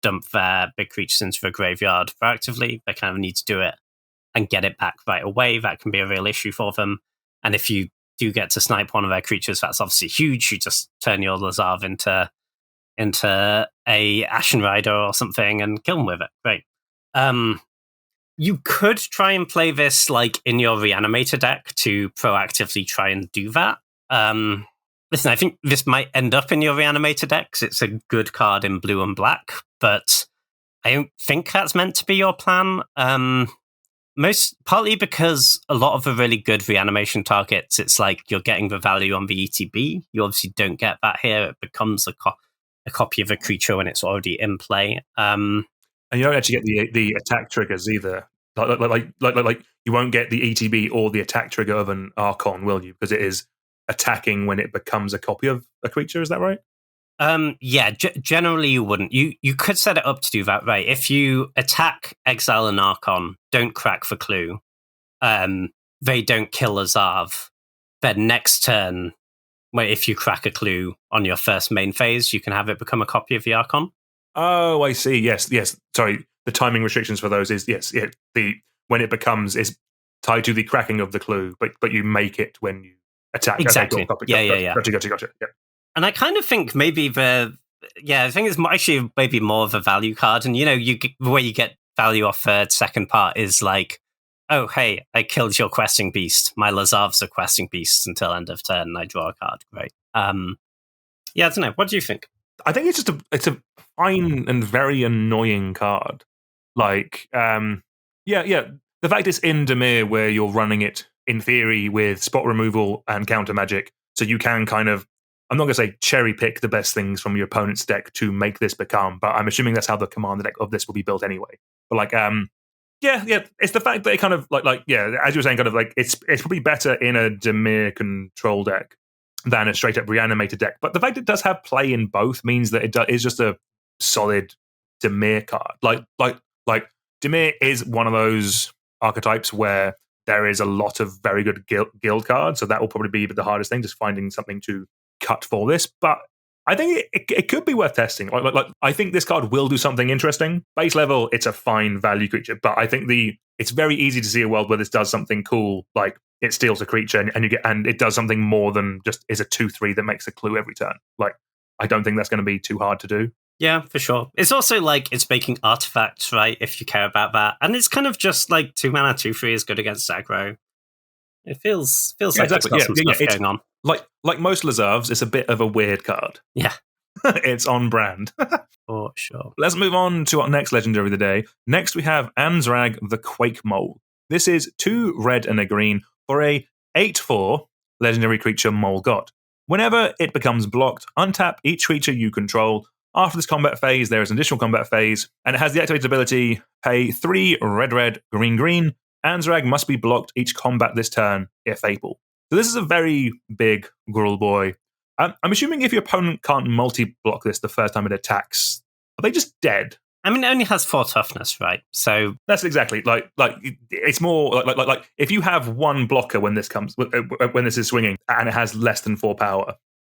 dump their big creatures into the graveyard proactively. They kind of need to do it and get it back right away. That can be a real issue for them. And if you do get to snipe one of their creatures, that's obviously huge. You just turn your Lazav into a Ashen Rider or something and kill them with it. Great. You could try and play this like in your Reanimator deck to proactively try and do that. Listen, I think this might end up in your Reanimator deck because it's a good card in blue and black, but I don't think that's meant to be your plan. Partly because a lot of the really good reanimation targets, it's like you're getting the value on the ETB. You obviously don't get that here. It becomes a copy of a creature when it's already in play. And you don't actually get the attack triggers either. Like you won't get the ETB or the attack trigger of an Archon, will you? Because it is attacking when it becomes a copy of a creature. Is that right? Yeah, generally you wouldn't. You could set it up to do that, right? If you attack, exile an Archon, don't crack for clue, they don't kill Lazav, then next turn, if you crack a clue on your first main phase, you can have it become a copy of the Archon. Oh, I see. Yes. Sorry, the timing restrictions for those is when it becomes is tied to the cracking of the clue, but you make it when you attack. Exactly. Okay, Gotcha. Yeah. And I kind of think maybe I think it's actually maybe more of a value card. And, the way you get value off third, second part is like, oh, hey, I killed your questing beast. My Lazav's a questing beast until end of turn, and I draw a card. Great. I don't know. What do you think? I think it's just it's a fine and very annoying card. Like, the fact it's in Dimir where you're running it, in theory, with spot removal and counter magic, so you can kind of, I'm not going to say cherry pick the best things from your opponent's deck to make this become, but I'm assuming that's how the commander deck of this will be built anyway. But like, it's the fact that it kind of as you were saying, kind of like it's probably better in a Dimir control deck than a straight up Reanimator deck. But the fact it does have play in both means that it is just a solid Dimir card. Like Dimir is one of those archetypes where there is a lot of very good guild cards, so that will probably be the hardest thing, just finding something to cut for this. But I think it could be worth testing. Like I think this card will do something interesting. Base level, it's a fine value creature, but I think it's very easy to see a world where this does something cool, like it steals a creature and it does something more than just is a 2/3 that makes a clue every turn. Like, I don't think that's going to be too hard to do. Yeah, for sure. It's also like it's making artifacts, right? If you care about that, and it's kind of just like 2 mana, 2/3 is good against aggro. It feels like exactly. It's got some stuff going on. Like most Lazavs, it's a bit of a weird card. Yeah. It's on brand. For sure. Let's move on to our next legendary of the day. Next, we have Anzrag the Quake Mole. This is 2 red and a green for a 8/4 legendary creature Mole God. Whenever it becomes blocked, untap each creature you control. After this combat phase, there is an additional combat phase, and it has the activated ability, pay 3 red, green. Anzrag must be blocked each combat this turn, if able. So this is a very big Gruul boy. I'm assuming if your opponent can't multi-block this the first time it attacks, are they just dead? I mean, it only has 4 toughness, right? So that's exactly like it's more like if you have one blocker when this is swinging and it has less than 4 power,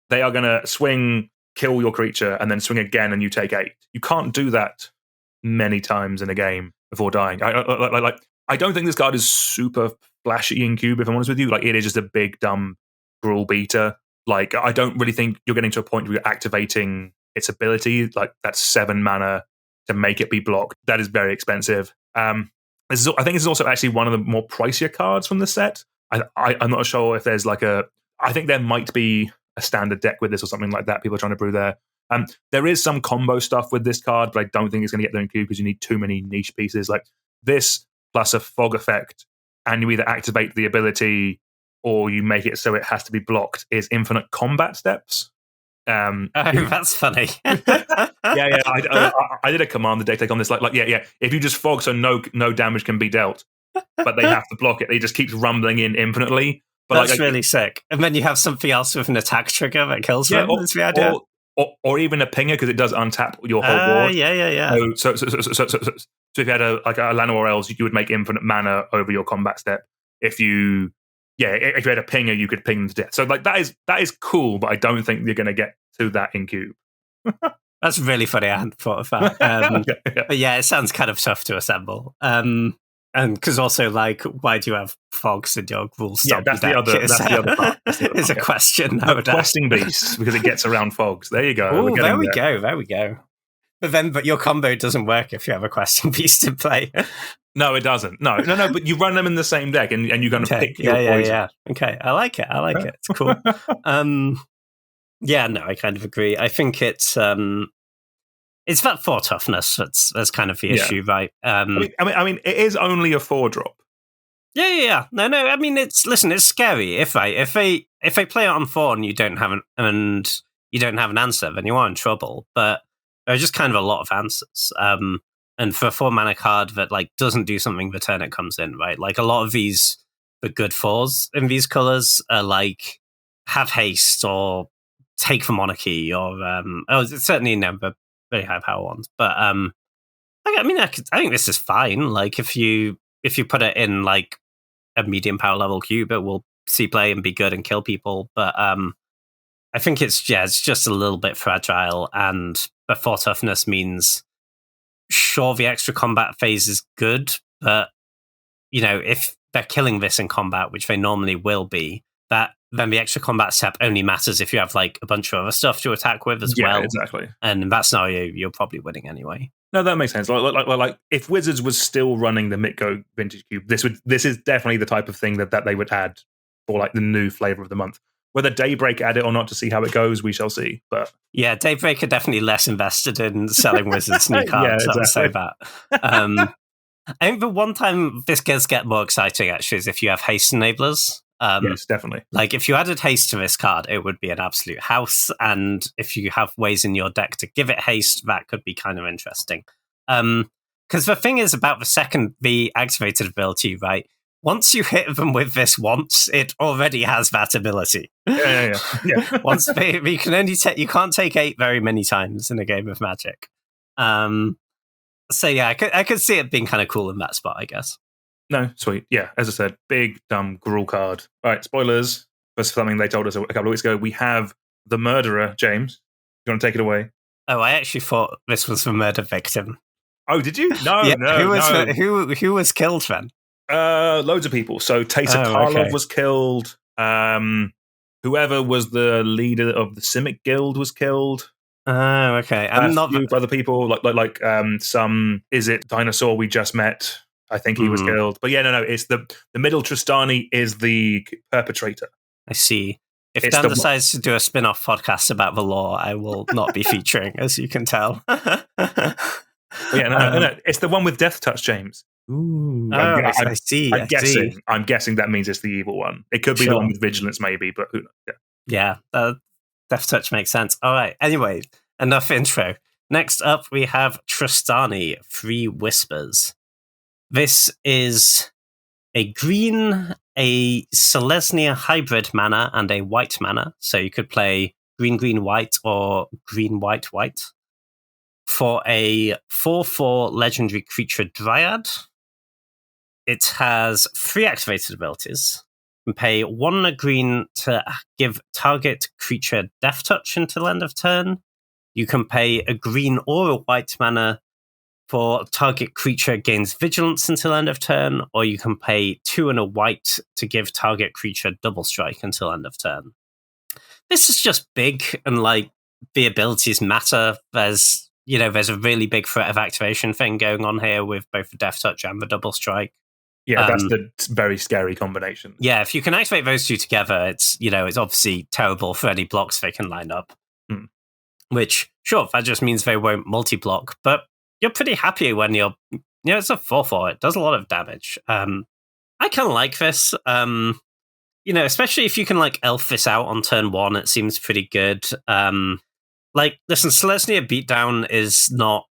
they are going to swing, kill your creature, and then swing again, and you take 8. You can't do that many times in a game before dying. I don't think this card is super flashy in Cube, if I'm honest with you. Like, it is just a big dumb Gruul beater. Like, I don't really think you're getting to a point where you're activating its ability. Like, that's 7 mana to make it be blocked. That is very expensive. I think this is also actually one of the more pricier cards from the set. I'm not sure if there's I think there might be a standard deck with this or something like that. People are trying to brew there. There is some combo stuff with this card, but I don't think it's going to get there in Cube because you need too many niche pieces. Like this plus a fog effect, and you either activate the ability or you make it so it has to be blocked, is infinite combat steps. That's funny. I did a commander deck take on this. If you just fog so no damage can be dealt, but they have to block it, it just keeps rumbling in infinitely. But that's really sick. And then you have something else with an attack trigger that kills them. That's the idea. Or even a pinger, because it does untap your whole board. So if you had a Llanowar Elves, you would make infinite mana over your combat step. If you had a pinger, you could ping them to death. So that is cool, but I don't think you're going to get to that in Cube. That's really funny. I hadn't thought of that. But yeah, it sounds kind of tough to assemble. And because also, why do you have fogs in your Gruul Stomp? That's the other part. It's a question. Questing Beast, because it gets around fogs. There you go. Ooh, there we go. But your combo doesn't work if you have a Questing Beast in play. No, it doesn't. No. But you run them in the same deck, and you're going to pick your poison. Yeah. Okay, I like it. It's cool. I kind of agree. I think it's that 4 toughness. That's kind of the issue, right? I mean, it is only a 4-drop. Yeah. No. I mean, it's scary. If they play it on 4 and you don't have an answer, then you are in trouble. But there are just kind of a lot of answers. And for a 4 mana card that doesn't do something the turn it comes in, right? Like a lot of the good 4s in these colors are have haste or take the monarchy or certainly never very high power ones. But I think this is fine. Like if you put it in a medium power level cube, it will see play and be good and kill people. But I think it's just a little bit fragile, and the 4 toughness means sure the extra combat phase is good, but if they're killing this in combat, which they normally will be, then the extra combat step only matters if you have a bunch of other stuff to attack with as well. Yeah, exactly. And in that scenario, you're probably winning anyway. No, that makes sense. Like if Wizards was still running the Mitgo Vintage Cube, this is definitely the type of thing that they would add for the new flavor of the month. Whether Daybreak add it or not to see how it goes, we shall see. But yeah, Daybreak are definitely less invested in selling Wizards new cards. I would say that. I think the one time this does get more exciting actually is if you have haste enablers. Yes, definitely. If you added haste to this card, it would be an absolute house. And if you have ways in your deck to give it haste, that could be kind of interesting. Because the thing is about the activated ability, right? Once you hit them with this once, it already has that ability. Yeah. You can't take 8 very many times in a game of Magic. So yeah, I could see it being kind of cool in that spot, I guess. No, sweet. Yeah, as I said, big, dumb Gruul card. All right, spoilers. For something they told us a couple of weeks ago, we have the murderer, James. You want to take it away? Oh, I actually thought this was the murder victim. Oh, did you? No, Who was killed then? Loads of people. So Taser Karlov was killed. Whoever was the leader of the Simic Guild was killed. Oh, okay. I'm not other people like some. Is it Dinosaur we just met? I think he was killed. But yeah, no. It's the middle Tristani is the perpetrator. I see. If Dan decides to do a spin-off podcast about the law, I will not be featuring, as you can tell. No. It's the one with Death Touch, James. Ooh, I see. I'm guessing that means it's the evil one. It could be the one with vigilance, maybe, but who knows? Yeah, Death Touch makes sense. All right. Anyway, enough intro. Next up, we have Tristani, Free Whispers. This is a green, a Selesnya hybrid mana, and a white mana. So you could play green, green, white, or green, white, white. For a 4/4 legendary creature Dryad. It has 3 activated abilities. You can pay 1 green to give target creature Death Touch until end of turn. You can pay a green or a white mana for target creature gains vigilance until end of turn, or you can pay 2 and a white to give target creature double strike until end of turn. This is just big, and like the abilities matter. There's a really big threat of activation thing going on here with both the Death Touch and the double strike. Yeah, that's the very scary combination. Yeah, if you can activate those two together, it's obviously terrible for any blocks they can line up. Which, sure, that just means they won't multi-block, but you're pretty happy when it's a 4/4. It does a lot of damage. I kind of like this. Especially if you can like elf this out on turn 1, it seems pretty good. Listen, Selesnya Beatdown is not,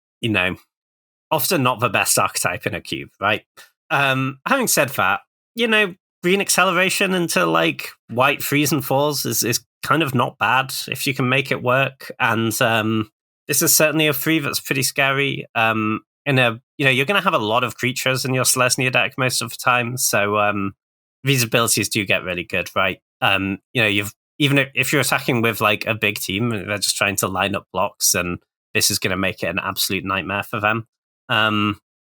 often not the best archetype in a cube, right? Having said that, green acceleration into like white 3s and 4s is kind of not bad if you can make it work. And this is certainly a 3 that's pretty scary. You're going to have a lot of creatures in your Selesnya deck most of the time, so these abilities do get really good, right? If you're attacking with like a big team, they're just trying to line up blocks, and this is going to make it an absolute nightmare for them.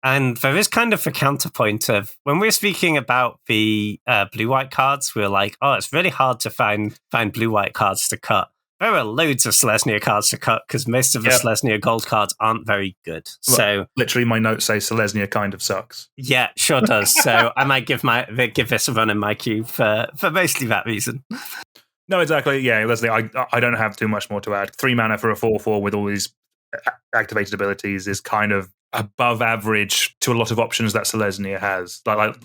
And there is kind of a counterpoint of when we're speaking about the blue-white cards, we're like, oh, it's really hard to find blue-white cards to cut. There are loads of Selesnya cards to cut because most of the Selesnya gold cards aren't very good. Well, so literally, my notes say Selesnya kind of sucks. Yeah, sure does. So I might give this a run in my cube for mostly that reason. No, exactly. Yeah, Leslie, I don't have too much more to add. 3 mana for a 4/4 with all these activated abilities is kind of above average to a lot of options that Selesnya has. Like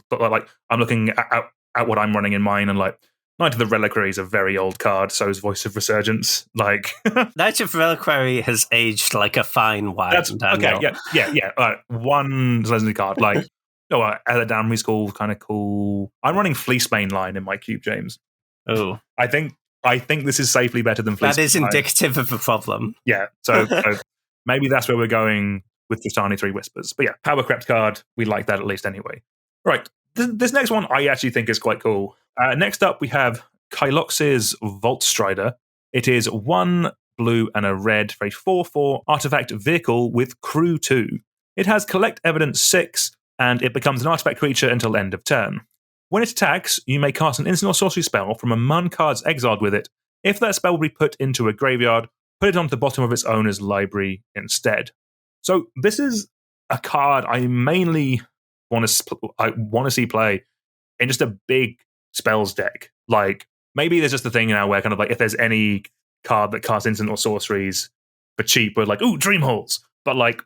I'm looking at what I'm running in mine, and like Knight of the Reliquary is a very old card, so is Voice of Resurgence. Like Knight of Reliquary has aged like a fine wine. That's okay. Yeah. One Selesnya card, like Eladamri's cool, kind of cool. I'm running Fleecebane line in my cube, James. Oh, I think this is safely better than Fleecebane. That is indicative of a problem. Yeah, so maybe that's where we're going with Tristani 3 Whispers. But yeah, Power Crept card, we like that at least anyway. Right, this next one I actually think is quite cool. Next up, we have Kylox's Vault Strider. It is 1 blue and a red for a 4/4 artifact vehicle with crew 2. It has Collect Evidence 6, and it becomes an artifact creature until end of turn. When it attacks, you may cast an instant or sorcery spell from among cards exiled with it. If that spell will be put into a graveyard, put it onto the bottom of its owner's library instead. So this is a card I mainly want to see play in just a big spells deck. Like maybe there's just a thing now where kind of like if there's any card that casts instant or sorceries for cheap, we're like, ooh, Dream Halls. But like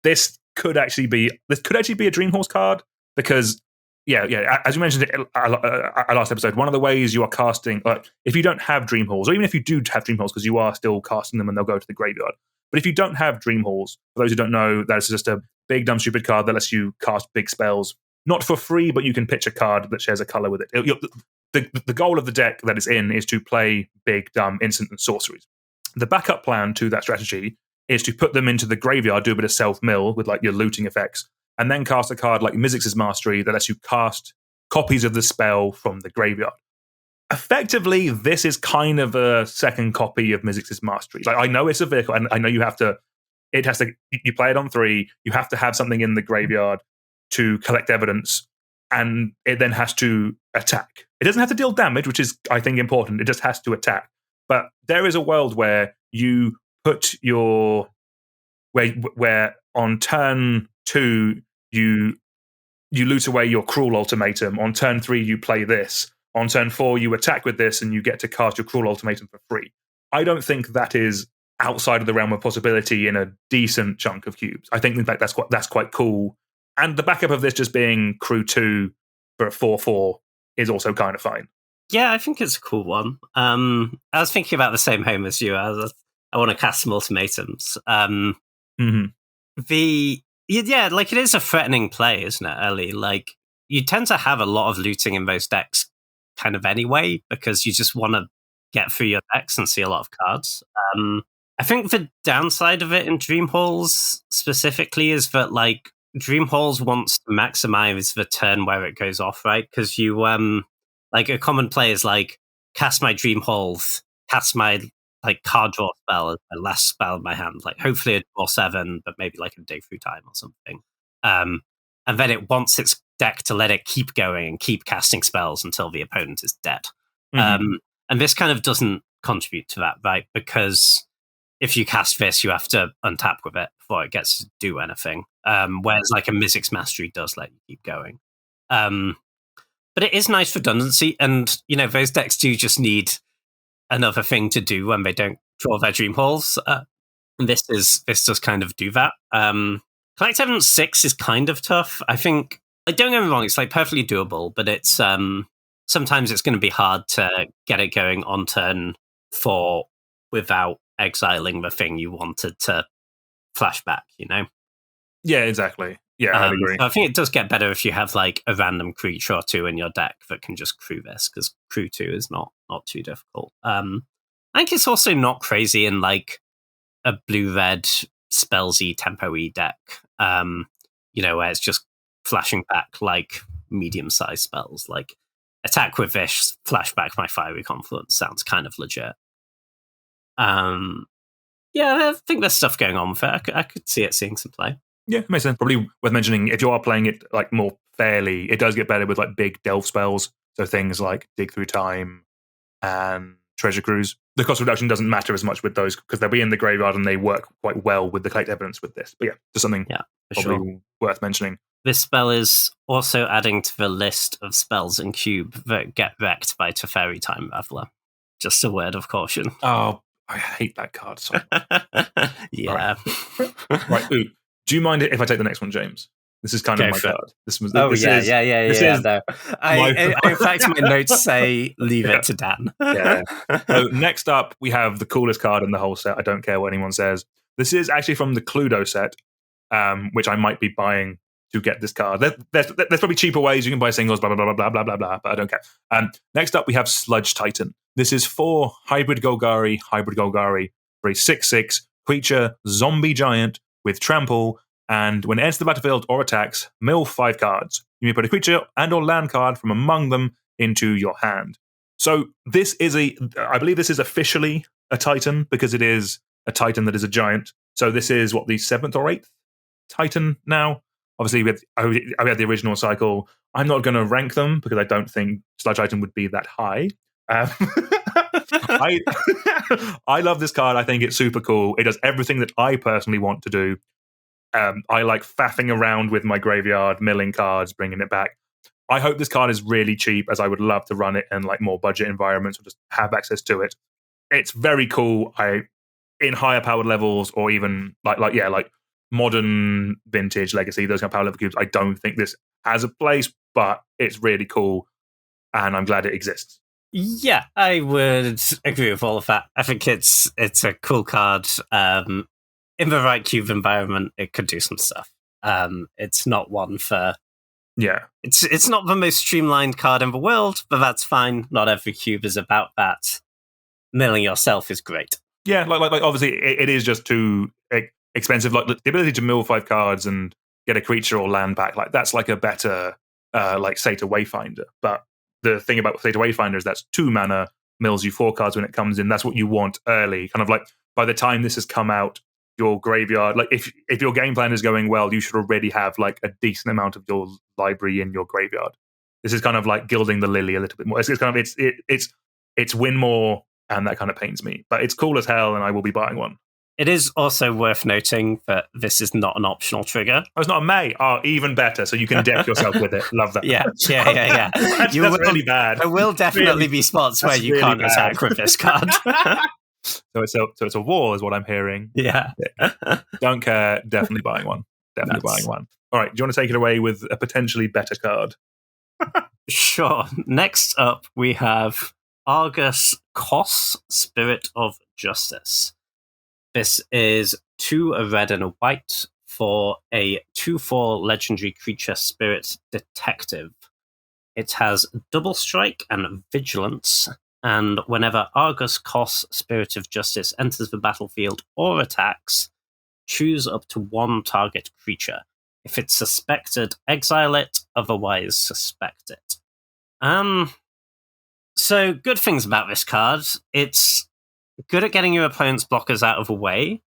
this could actually be a Dream Halls card because as you mentioned at last episode, one of the ways you are casting, if you don't have Dream Halls, or even if you do have Dream Halls, because you are still casting them and they'll go to the graveyard. But if you don't have Dream Halls, for those who don't know, that's just a big, dumb, stupid card that lets you cast big spells. Not for free, but you can pitch a card that shares a color with it. The goal of the deck that it's in is to play big, dumb, instant and sorceries. The backup plan to that strategy is to put them into the graveyard, do a bit of self-mill with like your looting effects, and then cast a card like Mizzix's Mastery that lets you cast copies of the spell from the graveyard. Effectively, this is kind of a second copy of Mizzix's Mastery. Like I know it's a vehicle, and I know you play it on 3, you have to have something in the graveyard to collect evidence, and it then has to attack. It doesn't have to deal damage, which is, I think, important. It just has to attack. But there is a world where you put where on turn 2, you loot away your Cruel Ultimatum. On turn 3, you play this. On turn 4, you attack with this, and you get to cast your Cruel Ultimatum for free. I don't think that is outside of the realm of possibility in a decent chunk of cubes. I think, in fact, that's quite cool. And the backup of this just being crew 2 for a 4/4 is also kind of fine. Yeah, I think it's a cool one. I was thinking about the same home as you. I want to cast some ultimatums. Like it is a threatening play, isn't it, early? Like you tend to have a lot of looting in those decks kind of anyway, because you just want to get through your decks and see a lot of cards. I think the downside of it in Dream Halls specifically is that like Dream Halls wants to maximize the turn where it goes off, right? Because you like a common play is like cast my Dream Halls, cast my like card draw spell as my last spell in my hand, like hopefully a draw 7, but maybe like a dig through time or something. And then it wants its deck to let it keep going and keep casting spells until the opponent is dead. And this kind of doesn't contribute to that, right? Because if you cast this, you have to untap with it before it gets to do anything. Whereas like a Mizzix Mastery does let you keep going. But it is nice redundancy, and those decks do just need another thing to do when they don't draw their Dream Halls. This does kind of do that. Collect Evidence 6 is kind of tough. I think, like, don't get me wrong, it's like perfectly doable, but it's sometimes it's going to be hard to get it going on turn 4 without exiling the thing you wanted to flash back, Yeah, exactly. Yeah, I agree. So I think it does get better if you have like a random creature or 2 in your deck that can just crew this, because crew 2 is not too difficult. I think it's also not crazy in like a blue-red spellsy tempo-y deck, where it's just flashing back like medium-sized spells. Like attack with this, flash back my Fiery Confluence sounds kind of legit. Yeah, I think there's stuff going on with it. I could see it seeing some play. Yeah, it makes sense. Probably worth mentioning, if you are playing it like more fairly, it does get better with like big delve spells. So things like Dig Through Time and Treasure Cruise. The cost reduction doesn't matter as much with those because they'll be in the graveyard and they work quite well with the Collect Evidence with this. But yeah, just something probably worth mentioning. This spell is also adding to the list of spells in Cube that get wrecked by Teferi Time Raveler. Just a word of caution. Oh, I hate that card. Sorry. Yeah. Right. Ooh. Do you mind if I take the next one, James? This is kind of my card. No. In fact, my notes say leave it to Dan. Yeah. So next up, we have the coolest card in the whole set. I don't care what anyone says. This is actually from the Cluedo set, which I might be buying to get this card. There's probably cheaper ways you can buy singles, blah, blah, blah, blah, blah, blah, blah, but I don't care. Next up, we have Sludge Titan. This is 4 hybrid Golgari for a 6/6 creature zombie giant with trample, and when it enters the battlefield or attacks, mill 5 cards. You may put a creature and or land card from among them into your hand. So this is I believe this is officially a Titan because it is a Titan that is a giant. So this is the 7th or 8th Titan now. Obviously, we had the original cycle. I'm not going to rank them because I don't think Sludge Titan would be that high. I love this card. I think it's super cool. It does everything that I personally want to do. I like faffing around with my graveyard, milling cards, bringing it back. I hope this card is really cheap, as I would love to run it in like more budget environments or just have access to it. It's very cool. In higher powered levels, or even like modern vintage legacy, those kind of power level cubes, I don't think this has a place, but it's really cool, and I'm glad it exists. Yeah, I would agree with all of that. I think it's a cool card. In the right cube environment, it could do some stuff. It's not one for... Yeah. It's not the most streamlined card in the world, but that's fine. Not every cube is about that. Milling yourself is great. Yeah, like obviously it is just too expensive. Like the ability to mill 5 cards and get a creature or land back, like that's like a better Satyr Wayfinder. But the thing about Satyr Wayfinder is that's 2 mana, mills you 4 cards when it comes in. That's what you want early. Kind of like by the time this has come out, your graveyard, like if your game plan is going well, you should already have like a decent amount of your library in your graveyard. This is kind of like gilding the lily a little bit more. It's kind of it's win more, and that kind of pains me. But it's cool as hell, and I will be buying one. It is also worth noting that this is not an optional trigger. Oh, it's not a May. Oh, even better. So you can deck yourself with it. Love that. Yeah. That's really bad. There will definitely be spots where you can't attack with this card. So it's a war, is what I'm hearing. Yeah. Don't care. Definitely buying one. Definitely buying one. All right, do you want to take it away with a potentially better card? Sure. Next up, we have Argus Kos, Spirit of Justice. This is 2 a red and a white for a 2/4 legendary creature spirit detective. It has double strike and vigilance, and whenever Argus Kos, Spirit of Justice, enters the battlefield or attacks, choose up to 1 target creature. If it's suspected, exile it, otherwise suspect it. So good things about this card. It's good at getting your opponent's blockers out of the way,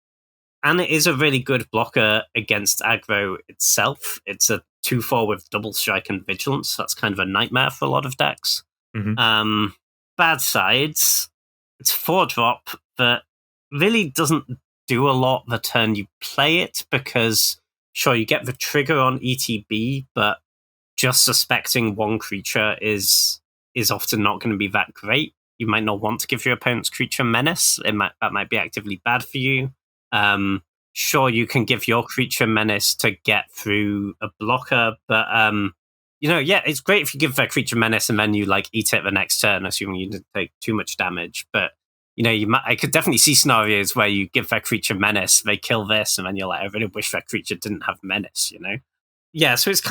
and it is a really good blocker against aggro itself. It's a 2/4 with double strike and vigilance. That's kind of a nightmare for a lot of decks. Mm-hmm. Bad sides. It's 4-drop, but really doesn't do a lot the turn you play it, because sure, you get the trigger on ETB, but just suspecting 1 creature is often not going to be that great. You might not want to give your opponent's creature menace. That might be actively bad for you. Sure, you can give your creature menace to get through a blocker, but it's great if you give that creature menace and then you eat it the next turn, assuming you didn't take too much damage. But I could definitely see scenarios where you give that creature menace, they kill this, and then you're like, I really wish that creature didn't have menace. Yeah, so it's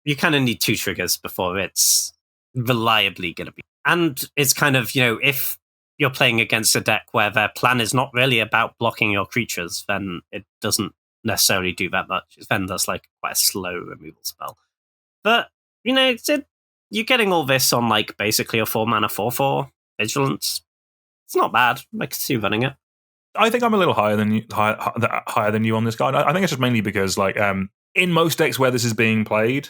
you kind of need 2 triggers before it's reliably going to be. And it's if you're playing against a deck where their plan is not really about blocking your creatures, then it doesn't necessarily do that much. Then there's quite a slow removal spell. But, you're getting all this on basically a 4-mana 4/4 vigilance. It's not bad. I can see you running it. I think I'm a little higher than you on this card. I think it's just mainly because in most decks where this is being played,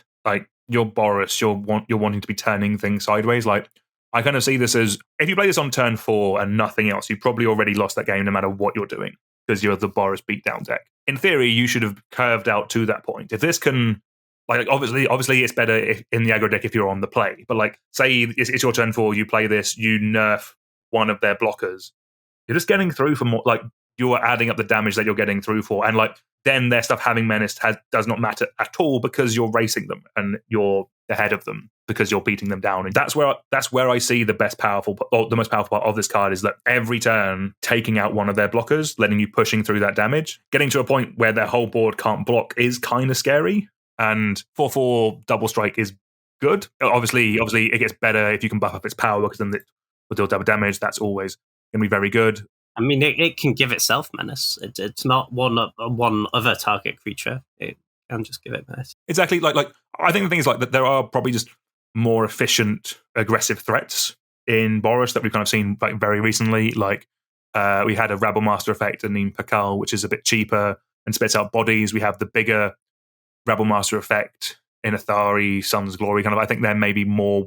you're Boris, you're wanting to be turning things sideways. I kind of see this as, if you play this on turn 4 and nothing else, you probably already lost that game no matter what you're doing, because you're the Boris beatdown deck. In theory, you should have curved out to that point. If this can, obviously it's better in the aggro deck if you're on the play, but say it's your turn 4, you play this, you nerf one of their blockers, you're just getting through for more, you're adding up the damage that you're getting through for, and then their stuff having menace does not matter at all, because you're racing them and you're ahead of them because you're beating them down. And that's where I see the most powerful part of this card, is that every turn taking out one of their blockers, letting you pushing through that damage, getting to a point where their whole board can't block is kind of scary. And 4/4 double strike is good. Obviously it gets better if you can buff up its power, because then it will deal double damage. That's always going to be very good. I mean, it can give itself menace. It's not one other target creature. It can just give it menace. Exactly. I think the thing is that there are probably just more efficient, aggressive threats in Boris that we've kind of seen very recently. We had a Rabble Master effect named Pakal, which is a bit cheaper and spits out bodies. We have the bigger Rabble Master effect in Athari, Sun's Glory. I think there may be more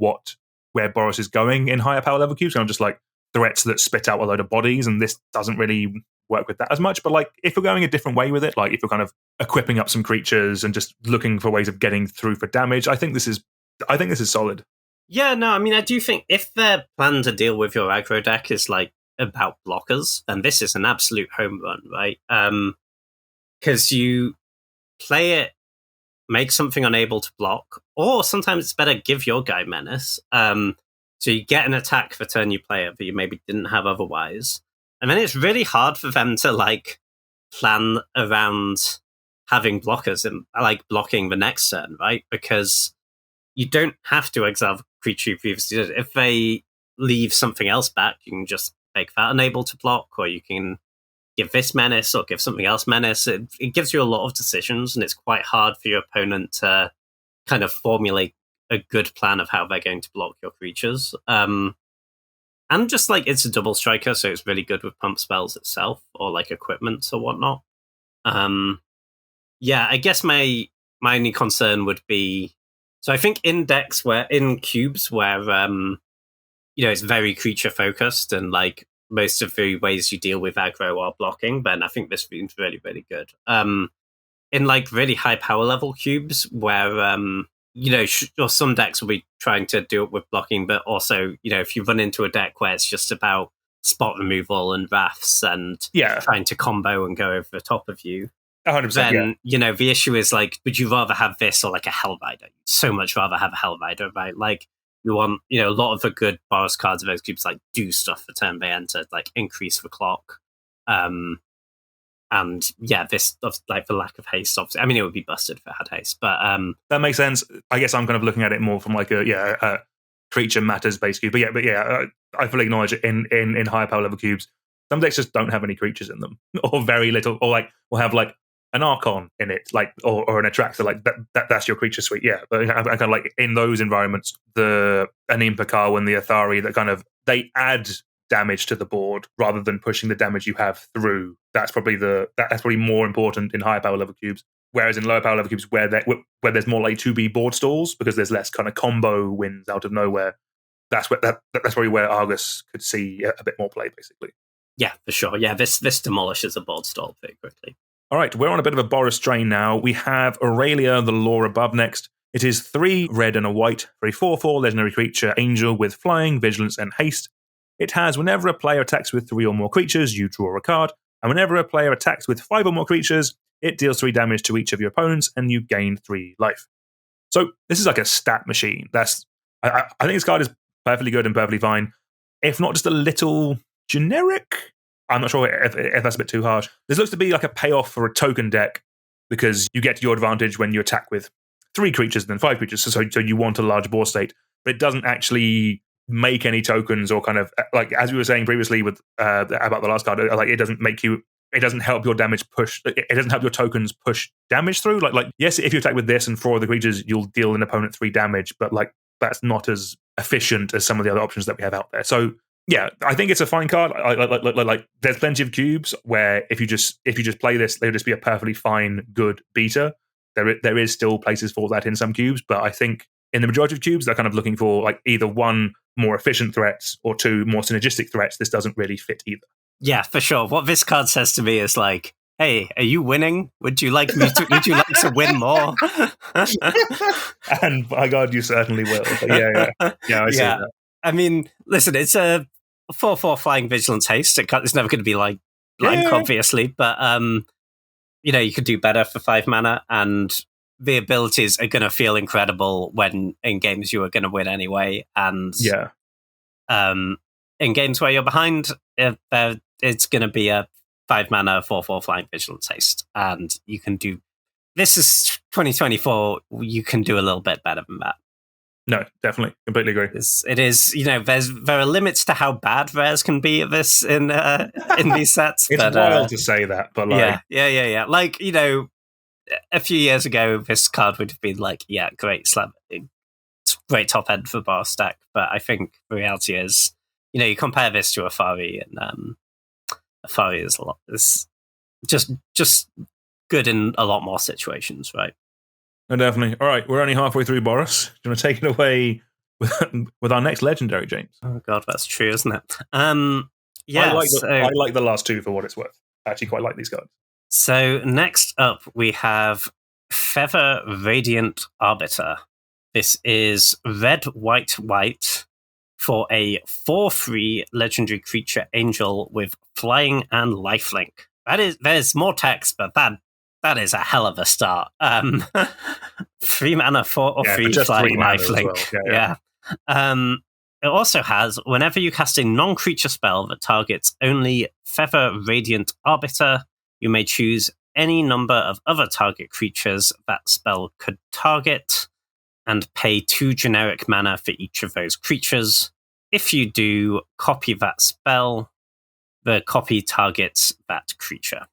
where Boris is going in higher power level cubes. Just threats that spit out a load of bodies, and this doesn't really work with that as much. But if you're going a different way with it, if you're kind of equipping up some creatures and just looking for ways of getting through for damage, I think this is solid. Yeah, no, I mean, I do think if their plan to deal with your aggro deck is about blockers, then this is an absolute home run, right? Because you play it, make something unable to block, or sometimes it's better give your guy menace. So you get an attack the turn you play it that you maybe didn't have otherwise. And then it's really hard for them to plan around having blockers and blocking the next turn, right? Because you don't have to exile the creature you previously did. If they leave something else back, you can just make that unable to block, or you can give this menace or give something else menace. It gives you a lot of decisions, and it's quite hard for your opponent to kind of formulate a good plan of how they're going to block your creatures. And just it's a double striker, so it's really good with pump spells itself, or equipment or whatnot. Yeah, I guess my only concern would be, so I think in cubes where it's very creature focused, and most of the ways you deal with aggro are blocking, then I think this seems really, really good. In really high power level cubes where or some decks will be trying to do it with blocking, but also, if you run into a deck where it's just about spot removal and wraths and trying to combo and go over the top of you, 100%. then the issue is like, would you rather have this or like a Hellrider? You'd so much rather have a Hellrider, right? Like you want a lot of the good Boros cards of those cubes like do stuff for turn they enter, like increase the clock. And yeah, this like the lack of haste. Obviously, I mean, it would be busted if it had haste, but that makes sense. I guess I'm kind of looking at it more from like a creature matters based cube. But I fully acknowledge it in higher power level cubes. Some decks just don't have any creatures in them, or very little, or like will have like an Archon in it, like or an Attractor. Like that's your creature suite. Yeah, but I kind of like in those environments, the Anim Pakal and the Athari that kind of they add damage to the board rather than pushing the damage you have through. That's probably more important in higher power level cubes. Whereas in lower power level cubes, where there's more likely to be board stalls because there's less kind of combo wins out of nowhere. That's probably where Argus could see a bit more play, basically. Yeah, for sure. Yeah, this demolishes a board stall very quickly. All right, we're on a bit of a Boros train now. We have Aurelia, the Law Above next. It is 3 red and a white for a 4/4 legendary creature, angel with flying, vigilance, and haste. It has whenever a player attacks with 3 or more creatures, you draw a card, and whenever a player attacks with 5 or more creatures, it deals 3 damage to each of your opponents, and you gain 3 life. So this is like a stat machine. I think this card is perfectly good and perfectly fine, if not just a little generic. I'm not sure if that's a bit too harsh. This looks to be like a payoff for a token deck because you get your advantage when you attack with 3 creatures than 5 creatures. So you want a large board state, but it doesn't actually make any tokens or kind of like as we were saying previously with about the last card. Like it doesn't help your damage push. It doesn't help your tokens push damage through. Like yes, if you attack with this and 4 of the creatures, you'll deal an opponent 3 damage, but like that's not as efficient as some of the other options that we have out there. So yeah, I think it's a fine card. Like there's plenty of cubes where if you just play this, they'll just be a perfectly fine, good beta. There is still places for that in some cubes, but I think in the majority of cubes, they're kind of looking for like either 1 more efficient threats or 2 more synergistic threats. This doesn't really fit either. Yeah, for sure. What this card says to me is like, hey, are you winning? Would you like to win more? And by God, you certainly will. But yeah, I see that. I mean, listen, it's a 4/4 flying vigilance haste. It's never going to be like blank, obviously, but you could do better for 5 mana, and the abilities are going to feel incredible when in games you are going to win anyway. And in games where you're behind, it's going to be a 5 mana 4/4 flying vigilance haste, and you can do. This is 2024. You can do a little bit better than that. No, definitely, completely agree. It is. There are limits to how bad rares can be at this in these sets. It's wild to say that, but like, yeah. Like a few years ago, this card would have been like, yeah, great slam, great top end for bar stack. But I think the reality is, you compare this to Athari, and Athari is just good in a lot more situations, right? No, definitely. All right, we're only halfway through, Boros. Do you want to take it away with our next legendary, James? Oh God, that's true, isn't it? Yeah, I like the last 2 for what it's worth. I actually quite like these cards. So next up, we have Feather Radiant Arbiter. This is red, white, white for a 4/3 legendary creature angel with flying and lifelink. There's more text, but that is a hell of a start. 3 mana, 4/3 flying lifelink. Well. Yeah. It also has, whenever you cast a non-creature spell that targets only Feather Radiant Arbiter, you may choose any number of other target creatures that spell could target and pay 2 generic mana for each of those creatures. If you do, copy that spell. The copy targets that creature.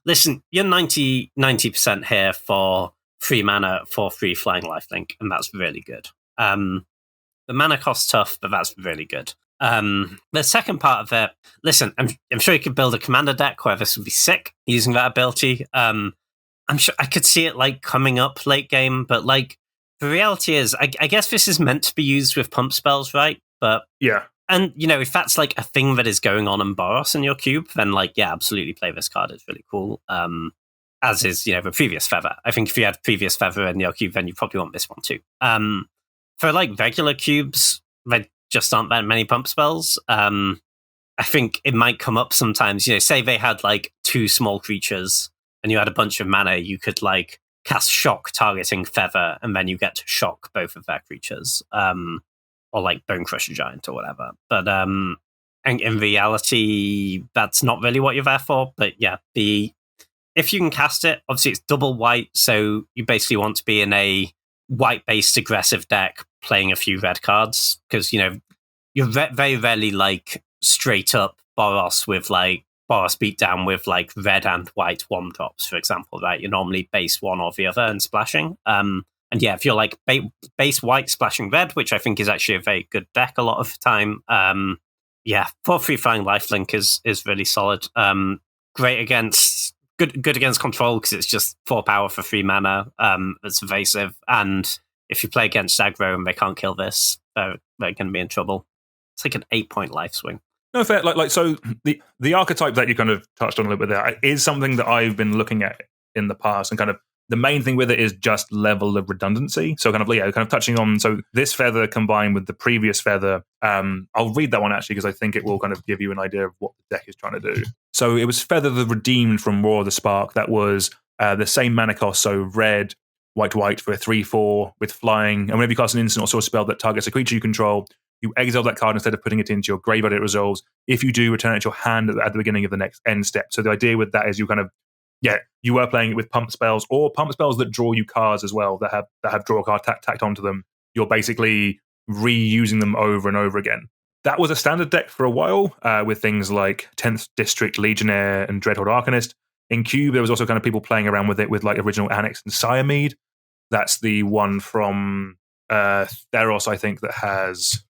Listen, you're 90% here for 3 mana, 4/3 flying lifelink, and that's really good. The mana cost's tough, but that's really good. The second part of it, listen, I'm sure you could build a commander deck where this would be sick using that ability. I'm sure I could see it like coming up late game, but like the reality is, I guess this is meant to be used with pump spells, right? But yeah. And, if that's like a thing that is going on in Boros in your cube, then like, yeah, absolutely play this card. It's really cool. As is, the previous Feather. I think if you had previous Feather in your cube, then you probably want this one too. For like regular cubes, there just aren't that many pump spells. I think it might come up sometimes. Say they had like 2 small creatures and you had a bunch of mana, you could like cast shock targeting feather, and then you get to shock both of their creatures, or like Bone Crusher Giant or whatever. But in reality, that's not really what you're there for. But yeah, if you can cast it, obviously it's double white, so you basically want to be in a white-based aggressive deck playing a few red cards, because you're very rarely like straight up Boros with like Boros Beatdown with like red and white 1-drops, for example, right? You're normally base one or the other and splashing. And yeah, if you're like base white splashing red, which I think is actually a very good deck a lot of the time, yeah, 4/3 Flying Lifelink is really solid. Great against good against control because it's just 4 power for 3 mana. That's evasive, and if you play against aggro and they can't kill this, they're going to be in trouble. It's like an 8-point life swing. No, fair. So the archetype that you kind of touched on a little bit there is something that I've been looking at in the past, and kind of the main thing with it is just level of redundancy. So kind of touching on, so this feather combined with the previous feather, I'll read that one actually because I think it will kind of give you an idea of what the deck is trying to do. So it was Feather the Redeemed from Roar of the Spark. That was the same mana cost, so red, white for a 3/4 with flying, and whenever you cast an instant or source spell that targets a creature you control, you exile that card instead of putting it into your graveyard. It resolves. If you do, return it to your hand at the beginning of the next end step. So the idea with that is you kind of, you were playing it with pump spells or pump spells that draw you cards as well, that have draw card tacked onto them. You're basically reusing them over and over again. That was a standard deck for a while with things like 10th District Legionnaire and Dreadhorde Arcanist. In Cube, there was also kind of people playing around with it with like original Annex and Siamede. That's the one from Theros, I think, that has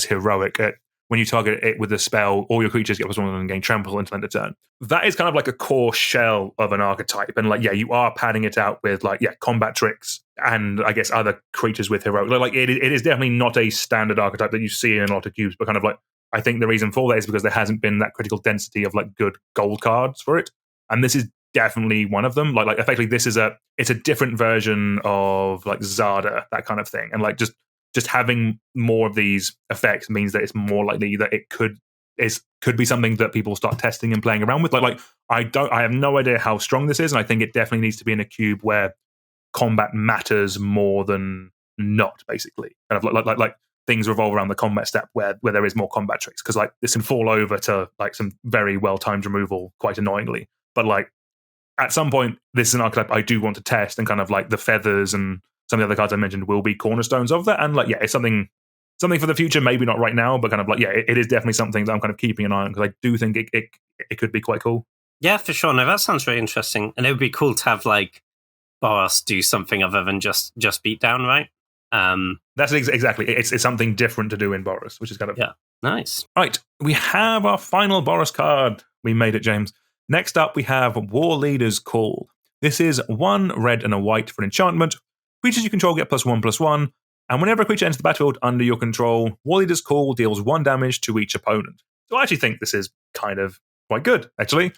Heroic. When you target it with a spell, all your creatures get +1 and gain trample until end of turn. That is kind of like a core shell of an archetype. And you are padding it out with combat tricks and I guess other creatures with Heroic. It is definitely not a standard archetype that you see in a lot of cubes, but kind of I think the reason for that is because there hasn't been that critical density of good gold cards for it. And this is definitely one of them. Effectively, this is it's a different version of Zada, that kind of thing. And just having more of these effects means that it's more likely that it could be something that people start testing and playing around with. I have no idea how strong this is, and I think it definitely needs to be in a cube where combat matters more than not. Basically, kind of things revolve around the combat step where there is more combat tricks, because this can fall over to some very well timed removal quite annoyingly. But at some point, this is an archetype I do want to test, and kind of the feathers and some of the other cards I mentioned will be cornerstones of that. And it's something for the future, maybe not right now, but kind of it is definitely something that I'm kind of keeping an eye on, because I do think it could be quite cool. Yeah, for sure. No, that sounds very interesting. And it would be cool to have Boros do something other than just beat down, right? That's exactly. It's something different to do in Boros, which is kind of nice. Right, we have our final Boros card. We made it, James. Next up, we have War Leader's Call. This is 1 red and a white for an enchantment. Creatures you control get +1/+1, and whenever a creature enters the battlefield under your control, War Leader's Call deals 1 damage to each opponent. So I actually think this is kind of quite good, actually.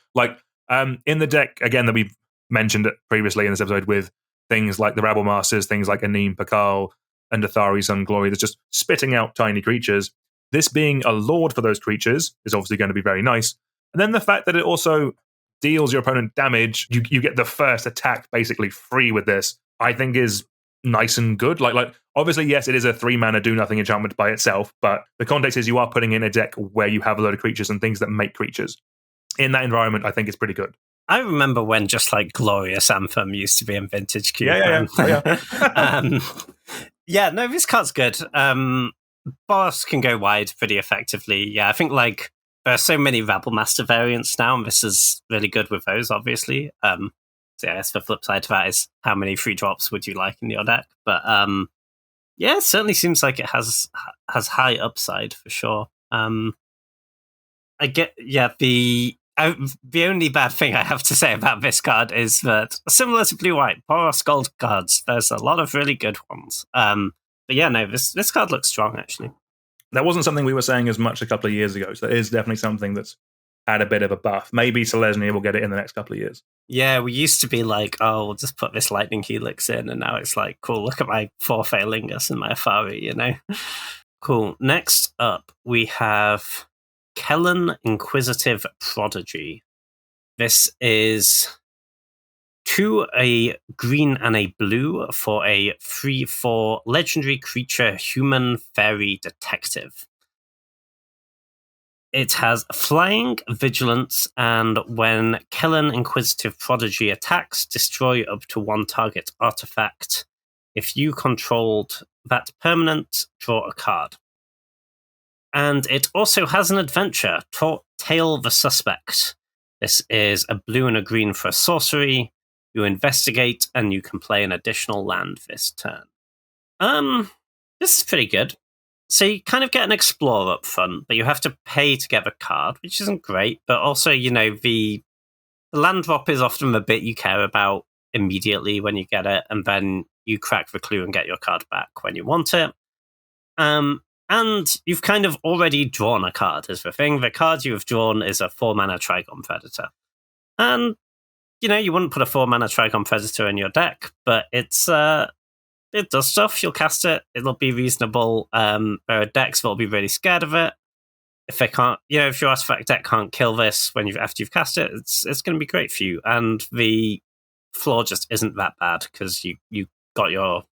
In the deck, again, that we've mentioned it previously in this episode, with things like the Rabble Masters, things like Anim Pakal and Athari Sunglory, that's just spitting out tiny creatures. This being a lord for those creatures is obviously going to be very nice. And then the fact that it also deals your opponent damage, you get the first attack basically free with this, I think is nice and good. Obviously, yes, it is a 3-mana do-nothing enchantment by itself, but the context is you are putting in a deck where you have a load of creatures and things that make creatures. In that environment, I think it's pretty good. I remember when just Glorious Anthem used to be in Vintage Cube. Yeah. No, this card's good. Boss can go wide pretty effectively. Yeah, I think there are so many Rabble Master variants now, and this is really good with those, obviously. So yeah, I guess the flip side to that is how many 3-drops would you like in your deck? But it certainly seems like it has high upside for sure. The only bad thing I have to say about this card is that, similar to Blue-White, Boros Gold cards, there's a lot of really good ones. But yeah, no, this card looks strong, actually. That wasn't something we were saying as much a couple of years ago, so it is definitely something that's had a bit of a buff. Maybe Selesnya will get it in the next couple of years. Yeah, we used to be we'll just put this Lightning Helix in, and now it's cool, look at my 4 Phalangus and my Athari, Cool. Next up, we have Kellen Inquisitive Prodigy. This is 2, a green and a blue for a 3/4 legendary creature human fairy detective. It has flying, vigilance, and when Kellen Inquisitive Prodigy attacks, destroy up to 1 target artifact. If you controlled that permanent, draw a card. And it also has an adventure, Tail the Suspect. This is a blue and a green for a sorcery. You investigate, and you can play an additional land this turn. This is pretty good. So you kind of get an explore up front, but you have to pay to get a card, which isn't great. But also, the land drop is often the bit you care about immediately when you get it, and then you crack the clue and get your card back when you want it. And you've kind of already drawn a card, is the thing. The card you have drawn is a 4-mana Trigon Predator. And, you wouldn't put a 4-mana Trigon Predator in your deck, but it does stuff. You'll cast it. It'll be reasonable. There are decks that'll be really scared of it. If they can't, if your artifact deck can't kill this after you've cast it, it's going to be great for you. And the floor just isn't that bad because you got your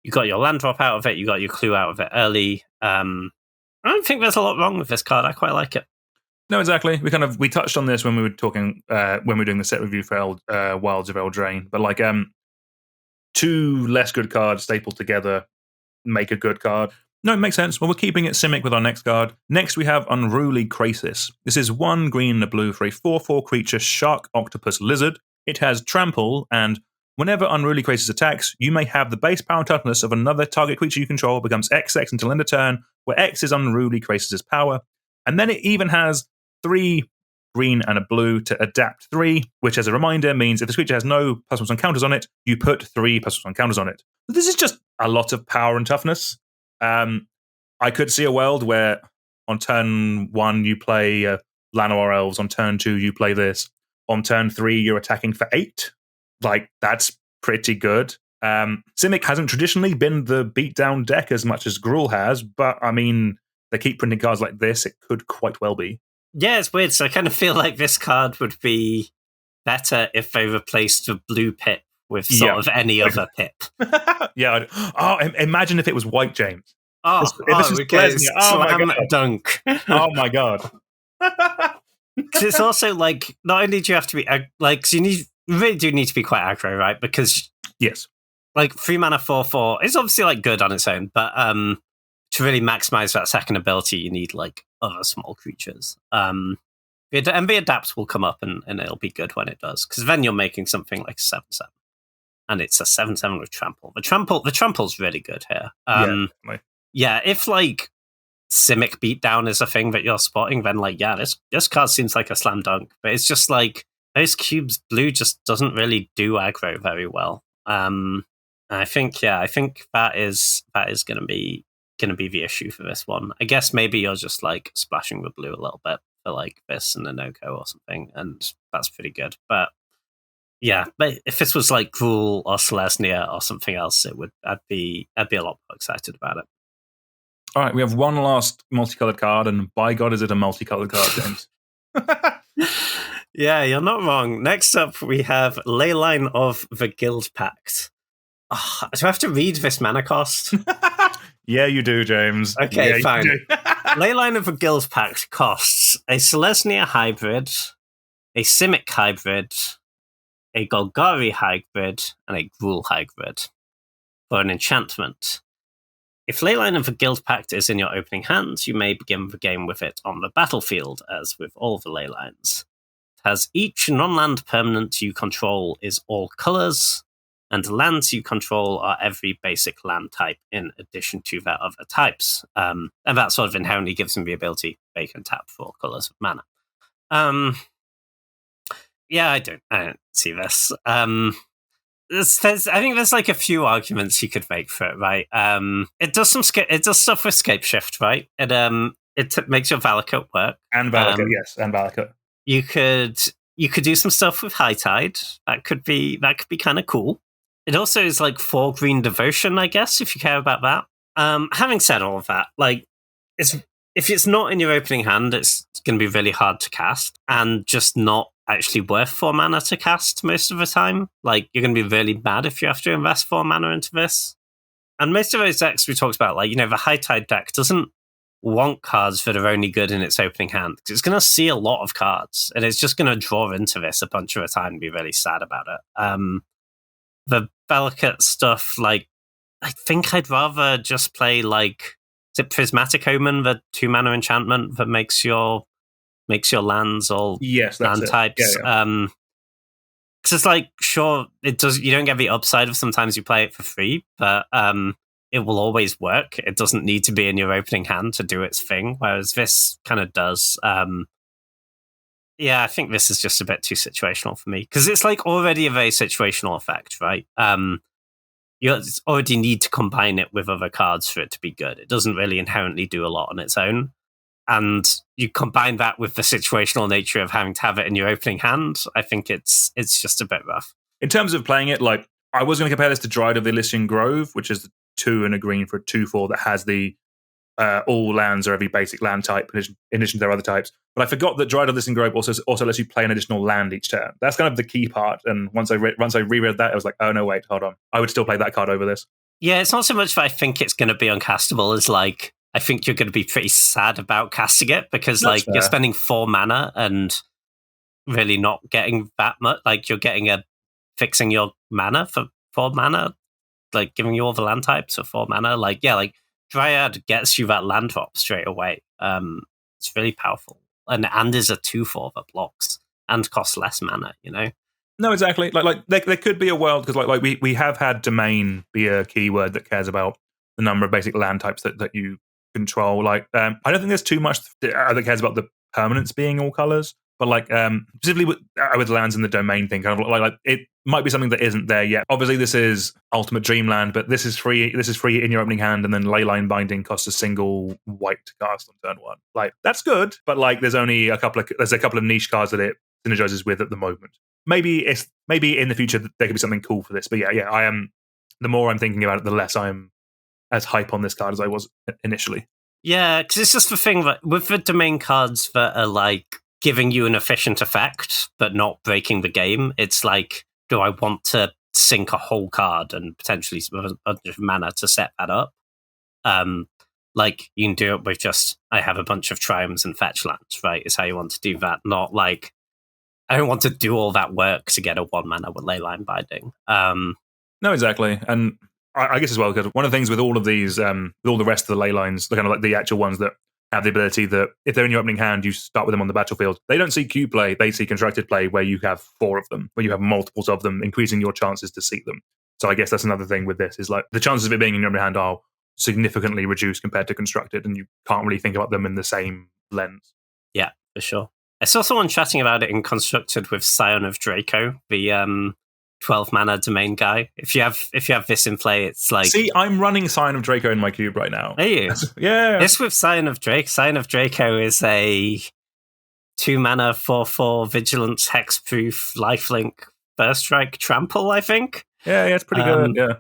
land drop out of it. You got your clue out of it early. I don't think there's a lot wrong with this card. I quite like it. No, exactly. We touched on this when we were talking when we were doing the set review for Wilds of Eldraine. But 2 less good cards stapled together make a good card. No, it makes sense. Well, we're keeping it Simic with our next card. Next, we have Unruly Krasis. This is 1 green and a blue for a 4/4 creature Shark Octopus Lizard. It has Trample, and whenever Unruly Krasis attacks, you may have the base power and toughness of another target creature you control becomes XX until end of turn, where X is Unruly Krasis' power. And then it even has 3 green and a blue to adapt 3, which as a reminder means if this creature has no +1 counters on it, you put 3 +1 counters on it. This is just a lot of power and toughness. I could see a world where on turn 1 you play Llanowar Elves, on turn 2 you play this, on turn 3 you're attacking for 8. That's pretty good. Simic hasn't traditionally been the beatdown deck as much as Gruul has, but they keep printing cards like this, it could quite well be. Yeah, it's weird. So I kind of feel like this card would be better if they replaced the blue pip with sort of any other pip. Yeah. Oh, imagine if it was white, James. This was okay. Slam dunk. Oh my god. Because it's also not only do you have to be cause you really do need to be quite aggro, right? Because yes, 3 mana 4/4 is obviously good on its own, but to really maximize that second ability, you need other small creatures. And the adapt will come up and it'll be good when it does, because then you're making something like 7/7, and it's a 7/7 with trample. The trample's really good here. If Simic beatdown is a thing that you're spotting, then this card seems like a slam dunk. But it's just those cubes blue just doesn't really do aggro very well. I think that is going to be the issue for this one. I guess maybe you're just splashing with blue a little bit for this and a no-go or something, and that's pretty good. But yeah, but if this was Gruul or Selesnya or something else, I'd be a lot more excited about it. All right, we have one last multicolored card, and by God, is it a multicolored card, James? Yeah, you're not wrong. Next up, we have Leyline of the Guild Pact. Oh, do I have to read this mana cost? Yeah, you do, James. Okay, yeah, fine. Leyline of the Guild Pact costs a Selesnya hybrid, a Simic hybrid, a Golgari hybrid, and a Gruul hybrid for an enchantment. If Leyline of the Guild Pact is in your opening hand, you may begin the game with it on the battlefield, as with all the Leylines. It has each non-land permanent you control is all colors, and lands you control are every basic land type in addition to their other types. And that sort of inherently gives them the ability they can tap 4 colors of mana. Yeah, I don't see this. I think there's a few arguments you could make for it, right? It does it does stuff with Scape Shift, right? It makes your Valakut work. And Valakut, yes, and Valakut. You could do some stuff with High Tide. That could be kind of cool. It also is 4 green devotion, I guess, if you care about that. Having said all of that, if it's not in your opening hand, it's going to be really hard to cast and just not actually worth 4 mana to cast most of the time. Like, you're going to be really bad if you have to invest 4 mana into this. And most of those decks we talked about, like, the High Tide deck doesn't want cards that are only good in its opening hand, because it's going to see a lot of cards and it's just going to draw into this a bunch of the time and be really sad about it. The Bellicate stuff, like, I think I'd rather just play, like, is it Prismatic Omen, the 2 mana enchantment that makes your lands all land types? Yeah. Because it's like, sure, it does. You don't get the upside of sometimes you play it for free, but it will always work. It doesn't need to be in your opening hand to do its thing, whereas this kind of does. Yeah, I think this is just a bit too situational for me, because it's like already a very situational effect, right? You already need to combine it with other cards for it to be good. It doesn't really inherently do a lot on its own. And you combine that with the situational nature of having to have it in your opening hand, I think it's just a bit rough. In terms of playing it, like, I was going to compare this to Dryad of the Elysian Grove, which is 2 and a green for a 2/4 that has the all lands or every basic land type in addition to their other types. But I forgot that Dryad of the Elysian Grove also lets you play an additional land each turn. That's kind of the key part. And once I reread that, I was like, oh no, wait, hold on. I would still play that card over this. Yeah, it's not so much that I think it's going to be uncastable as, like, I think you're going to be pretty sad about casting it, because That's fair. You're spending 4 mana and really not getting that much. Like, you're getting fixing your mana for 4 mana, like giving you all the land types for 4 mana. Like, yeah, like Dryad gets you that land drop straight away. It's really powerful, and is a 2/4 that blocks and costs less mana. No, exactly. Like there could be a world, because like we have had domain be a keyword that cares about the number of basic land types that you control. Like, I don't think there's too much that cares about the permanence being all colors, but like specifically with lands in the domain thing, kind of like it might be something that isn't there yet. Obviously, this is Ultimate Dreamland, but this is free. This is free in your opening hand, and then Leyline Binding costs a single white to cast on turn 1. Like, that's good, but like there's a couple of niche cards that it synergizes with at the moment. Maybe in the future there could be something cool for this. But yeah, I am. The more I'm thinking about it, the less I'm as hype on this card as I was initially. Yeah, because it's just the thing that with the domain cards that are like giving you an efficient effect but not breaking the game, it's like, do I want to sink a whole card and potentially a bunch of mana to set that up? Like, you can do it with just, I have a bunch of triumphs and fetch lands, right? Is how you want to do that. Not like, I don't want to do all that work to get a 1 mana with Leyline Binding. No, exactly. And I guess as well, because one of the things with all of these, with all the rest of the ley lines, the kind of like the actual ones that have the ability that if they're in your opening hand, you start with them on the battlefield. They don't see queue play, they see constructed play, where you have 4 of them, where you have multiples of them, increasing your chances to see them. So I guess that's another thing with this, is like the chances of it being in your opening hand are significantly reduced compared to constructed, and you can't really think about them in the same lens. Yeah, for sure. I saw someone chatting about it in Constructed with Scion of Draco, the 12 mana domain guy. If you have this in play, it's like, see, I'm running Scion of Draco in my cube right now. Are you? Yeah. This with Scion of Draco. Scion of Draco is a 2 mana 4/4 vigilance hexproof lifelink first strike trample, I think. Yeah, it's pretty good. Yeah.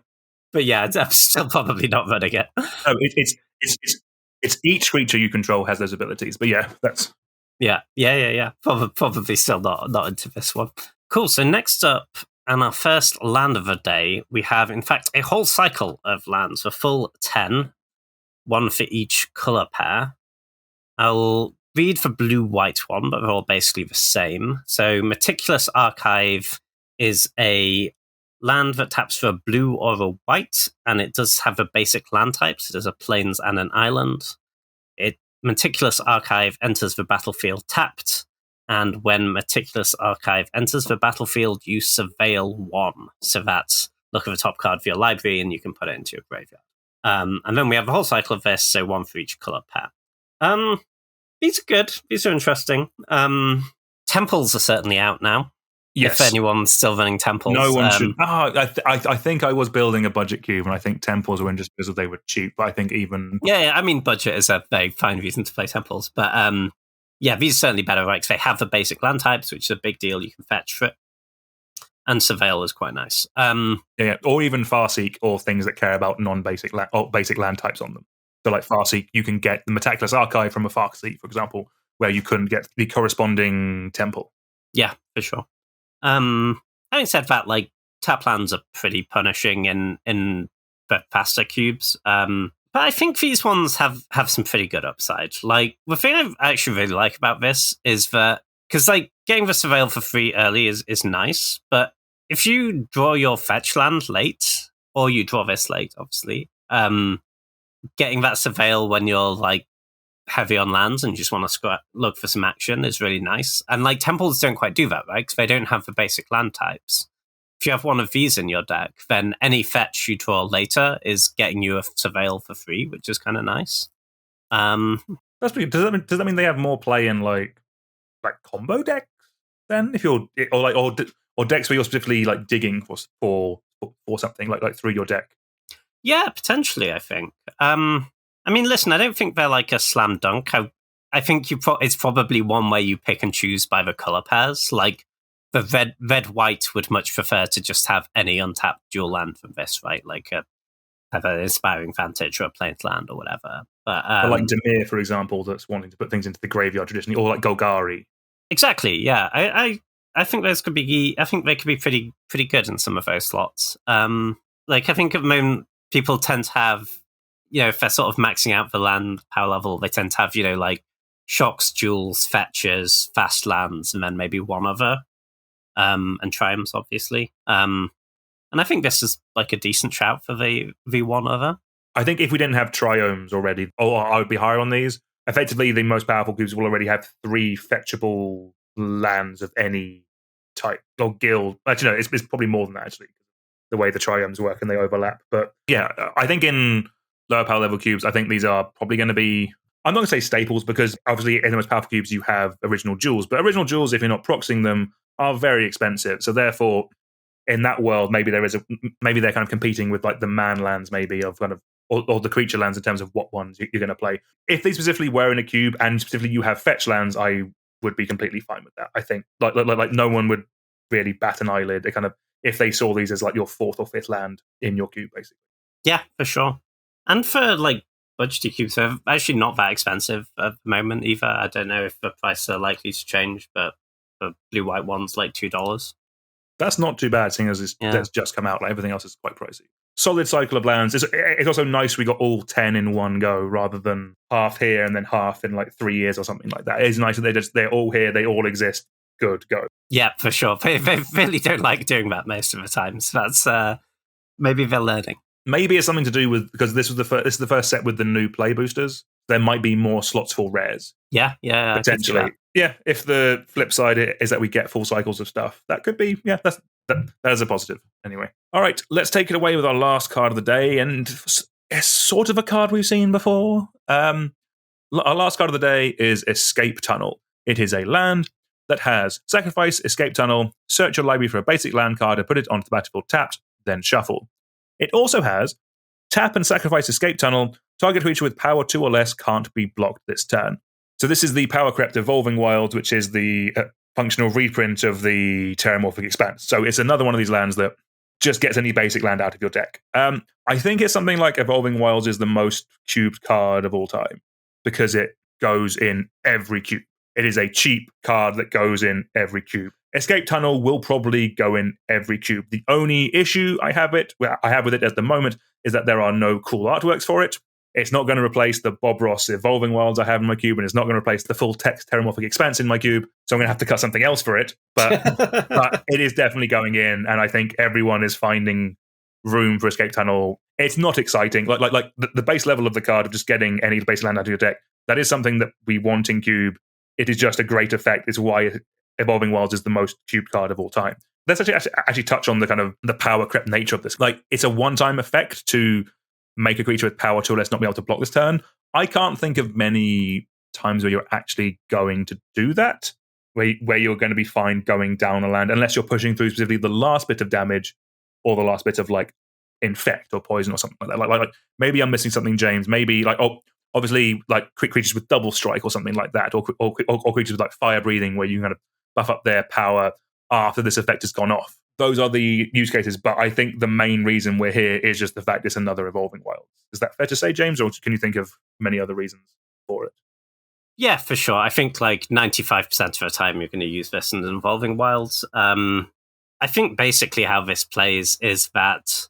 But yeah, I'm still probably not running it. No, it's each creature you control has those abilities. But yeah, that's Yeah. Probably still not into this one. Cool. So next up, and our first land of the day, we have, in fact, a whole cycle of lands, a full 10, 1 for each color pair. I'll read the blue-white one, but they're all basically the same. So Meticulous Archive is a land that taps for a blue or a white, and it does have a basic land type, so there's a plains and an island. Meticulous Archive enters the battlefield tapped, and when Meticulous Archive enters the battlefield, you surveil 1. So that's look at the top card of your library, and you can put it into your graveyard. And then we have a whole cycle of this, so 1 for each color pair. These are good. These are interesting. Temples are certainly out now. yes. If anyone's still running temples. No one should. I think I was building a budget cube, and I think temples were in just because they were cheap. But I think even I mean, budget is a very fine reason to play temples, but these are certainly better, right? Because they have the basic land types, which is a big deal. You can fetch for it, and Surveil is quite nice. Or even Farseek, or things that care about non-basic or basic land types on them. So like Farseek, you can get the Metaculous Archive from a Farseek, for example, where you couldn't get the corresponding temple. Yeah, for sure. Having said that, like tap lands are pretty punishing in the faster cubes. But I think these ones have some pretty good upside. Like the thing I actually really like about this is that because like getting the Surveil for free early is nice, but if you draw your fetch land late, or you draw this late, obviously, getting that Surveil when you're like heavy on lands and you just want to look for some action is really nice. And like temples don't quite do that, right? Because they don't have the basic land types. If you have one of these in your deck, then any fetch you draw later is getting you a Surveil for free, which is kind of nice. That's pretty. Does that mean they have more play in like combo decks then? If you're or decks where you're specifically like digging for something like through your deck? Yeah, potentially. I think. I mean, listen, I don't think they're like a slam dunk. I think it's probably one where you pick and choose by the color pairs. Like the red-white would much prefer to just have any untapped dual land from this, right? Like have an Inspiring Vantage or a Plains land or whatever. But like Demir, for example, that's wanting to put things into the graveyard traditionally, or like Golgari. Exactly. Yeah, I think those could be. I think they could be pretty good in some of those slots. Like I think at the moment people tend to have, if they're sort of maxing out the land power level, they tend to have, like shocks, jewels, fetches, fast lands, and then maybe one other, and triumphs, obviously. And I think this is like a decent shout for the one other. I think if we didn't have triomes already, I would be higher on these. Effectively, the most powerful cubes will already have 3 fetchable lands of any type or guild. Actually, no, it's probably more than that, actually, the way the triomes work and they overlap. But yeah, I think in lower power level cubes, I think these are probably going to be, I'm not going to say staples, because obviously in the most powerful cubes you have original jewels, but original jewels, if you're not proxying them, are very expensive. So therefore, in that world, maybe they're kind of competing with like the man lands, maybe, of kind of or the creature lands in terms of what ones you're going to play. If they specifically were in a cube and specifically you have fetch lands, I would be completely fine with that. I think like no one would really bat an eyelid. They kind of, if they saw these as like your 4th or 5th land in your cube, basically. Yeah, for sure. And for like budgety cubes, they're actually not that expensive at the moment either. I don't know if the prices are likely to change, but the blue-white one's like $2. That's not too bad, seeing as it's just come out. Like everything else is quite pricey. Solid cycle of lands. It's also nice we got all 10 in one go rather than half here and then half in like 3 years or something like that. It's nice that they're all here, they all exist. Good, go. Yeah, for sure. They really don't like doing that most of the time. So that's maybe they're learning. Maybe it's something to do with, because this is the first set with the new play boosters. There might be more slots for rares. Yeah, potentially. Yeah, if the flip side is that we get full cycles of stuff, that could be, that is a positive. Anyway. All right, let's take it away with our last card of the day, and it's sort of a card we've seen before. Our last card of the day is Escape Tunnel. It is a land that has sacrifice, Escape Tunnel, search your library for a basic land card and put it onto the battlefield tapped, then shuffle. It also has tap and sacrifice Escape Tunnel. Target creature with power 2 or less can't be blocked this turn. So this is the Power Crept Evolving Wilds, which is the functional reprint of the Terramorphic Expanse. So it's another one of these lands that just gets any basic land out of your deck. I think it's something like Evolving Wilds is the most cubed card of all time because it goes in every cube. It is a cheap card that goes in every cube. Escape Tunnel will probably go in every cube. The only issue I have with it at the moment is that there are no cool artworks for it. It's not going to replace the Bob Ross Evolving Wilds I have in my cube, and it's not going to replace the full text Terramorphic Expanse in my cube, so I'm going to have to cut something else for it. But it is definitely going in, and I think everyone is finding room for Escape Tunnel. It's not exciting. Like the base level of the card of just getting any base land out of your deck, that is something that we want in cube. It is just a great effect. It's why Evolving Wilds is the most cubed card of all time. Let's actually touch on the kind of the power crept nature of this. Like, it's a one-time effect to make a creature with power 2 or less not be able to block this turn. I can't think of many times where you're actually going to do that, where you're going to be fine going down a land, unless you're pushing through specifically the last bit of damage or the last bit of like infect or poison or something like that. Like maybe I'm missing something, James. Maybe obviously like creatures with double strike or something like that, or creatures with like fire breathing, where you kind of buff up their power after this effect has gone off. those are the use cases. But I think the main reason we're here is just the fact it's another Evolving Wilds. Is that fair to say, James, or can you think of many other reasons for it? Yeah, for sure. I think like 95% of the time you're going to use this in Evolving Wilds. I think basically how this plays is that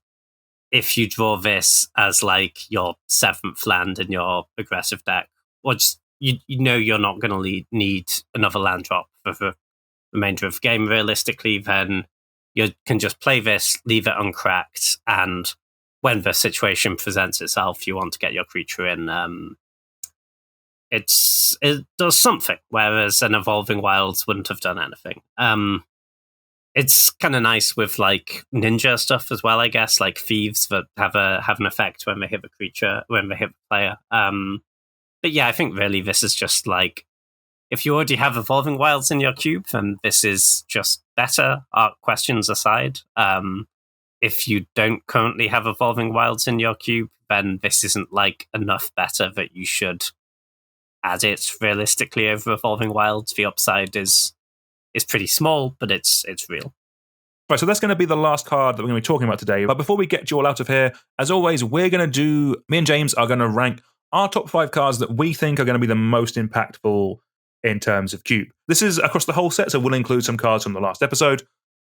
if you draw this as like your 7th land in your aggressive deck, or just, you know you're not going to need another land drop for the remainder of the game realistically, then you can just play this, leave it uncracked, and when the situation presents itself, you want to get your creature in, it does something, whereas an Evolving Wilds wouldn't have done anything. It's kind of nice with like ninja stuff as well, I guess, like thieves that have an effect when they hit the creature, when they hit the player. But yeah, I think really this is just like, if you already have Evolving Wilds in your cube, then this is just better, art questions aside. If you don't currently have Evolving Wilds in your cube, then this isn't like enough better that you should add it realistically over Evolving Wilds. The upside is pretty small, but it's real. Right, so that's going to be the last card that we're going to be talking about today. But before we get you all out of here, as always, me and James are going to rank our top 5 cards that we think are going to be the most impactful in terms of cube. This is across the whole set, so we'll include some cards from the last episode.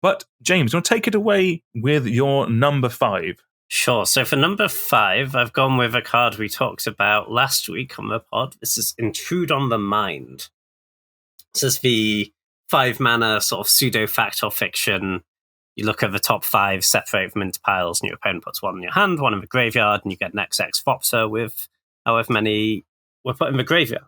But James, you want to take it away with your number 5? Sure. So for number 5, I've gone with a card we talked about last week on the pod. This is Intrude on the Mind. This is the 5-mana sort of pseudo-fact or fiction. You look at the top 5, separate them into piles, and your opponent puts one in your hand, one in the graveyard, and you get an XX Fopter with however many were put in the graveyard.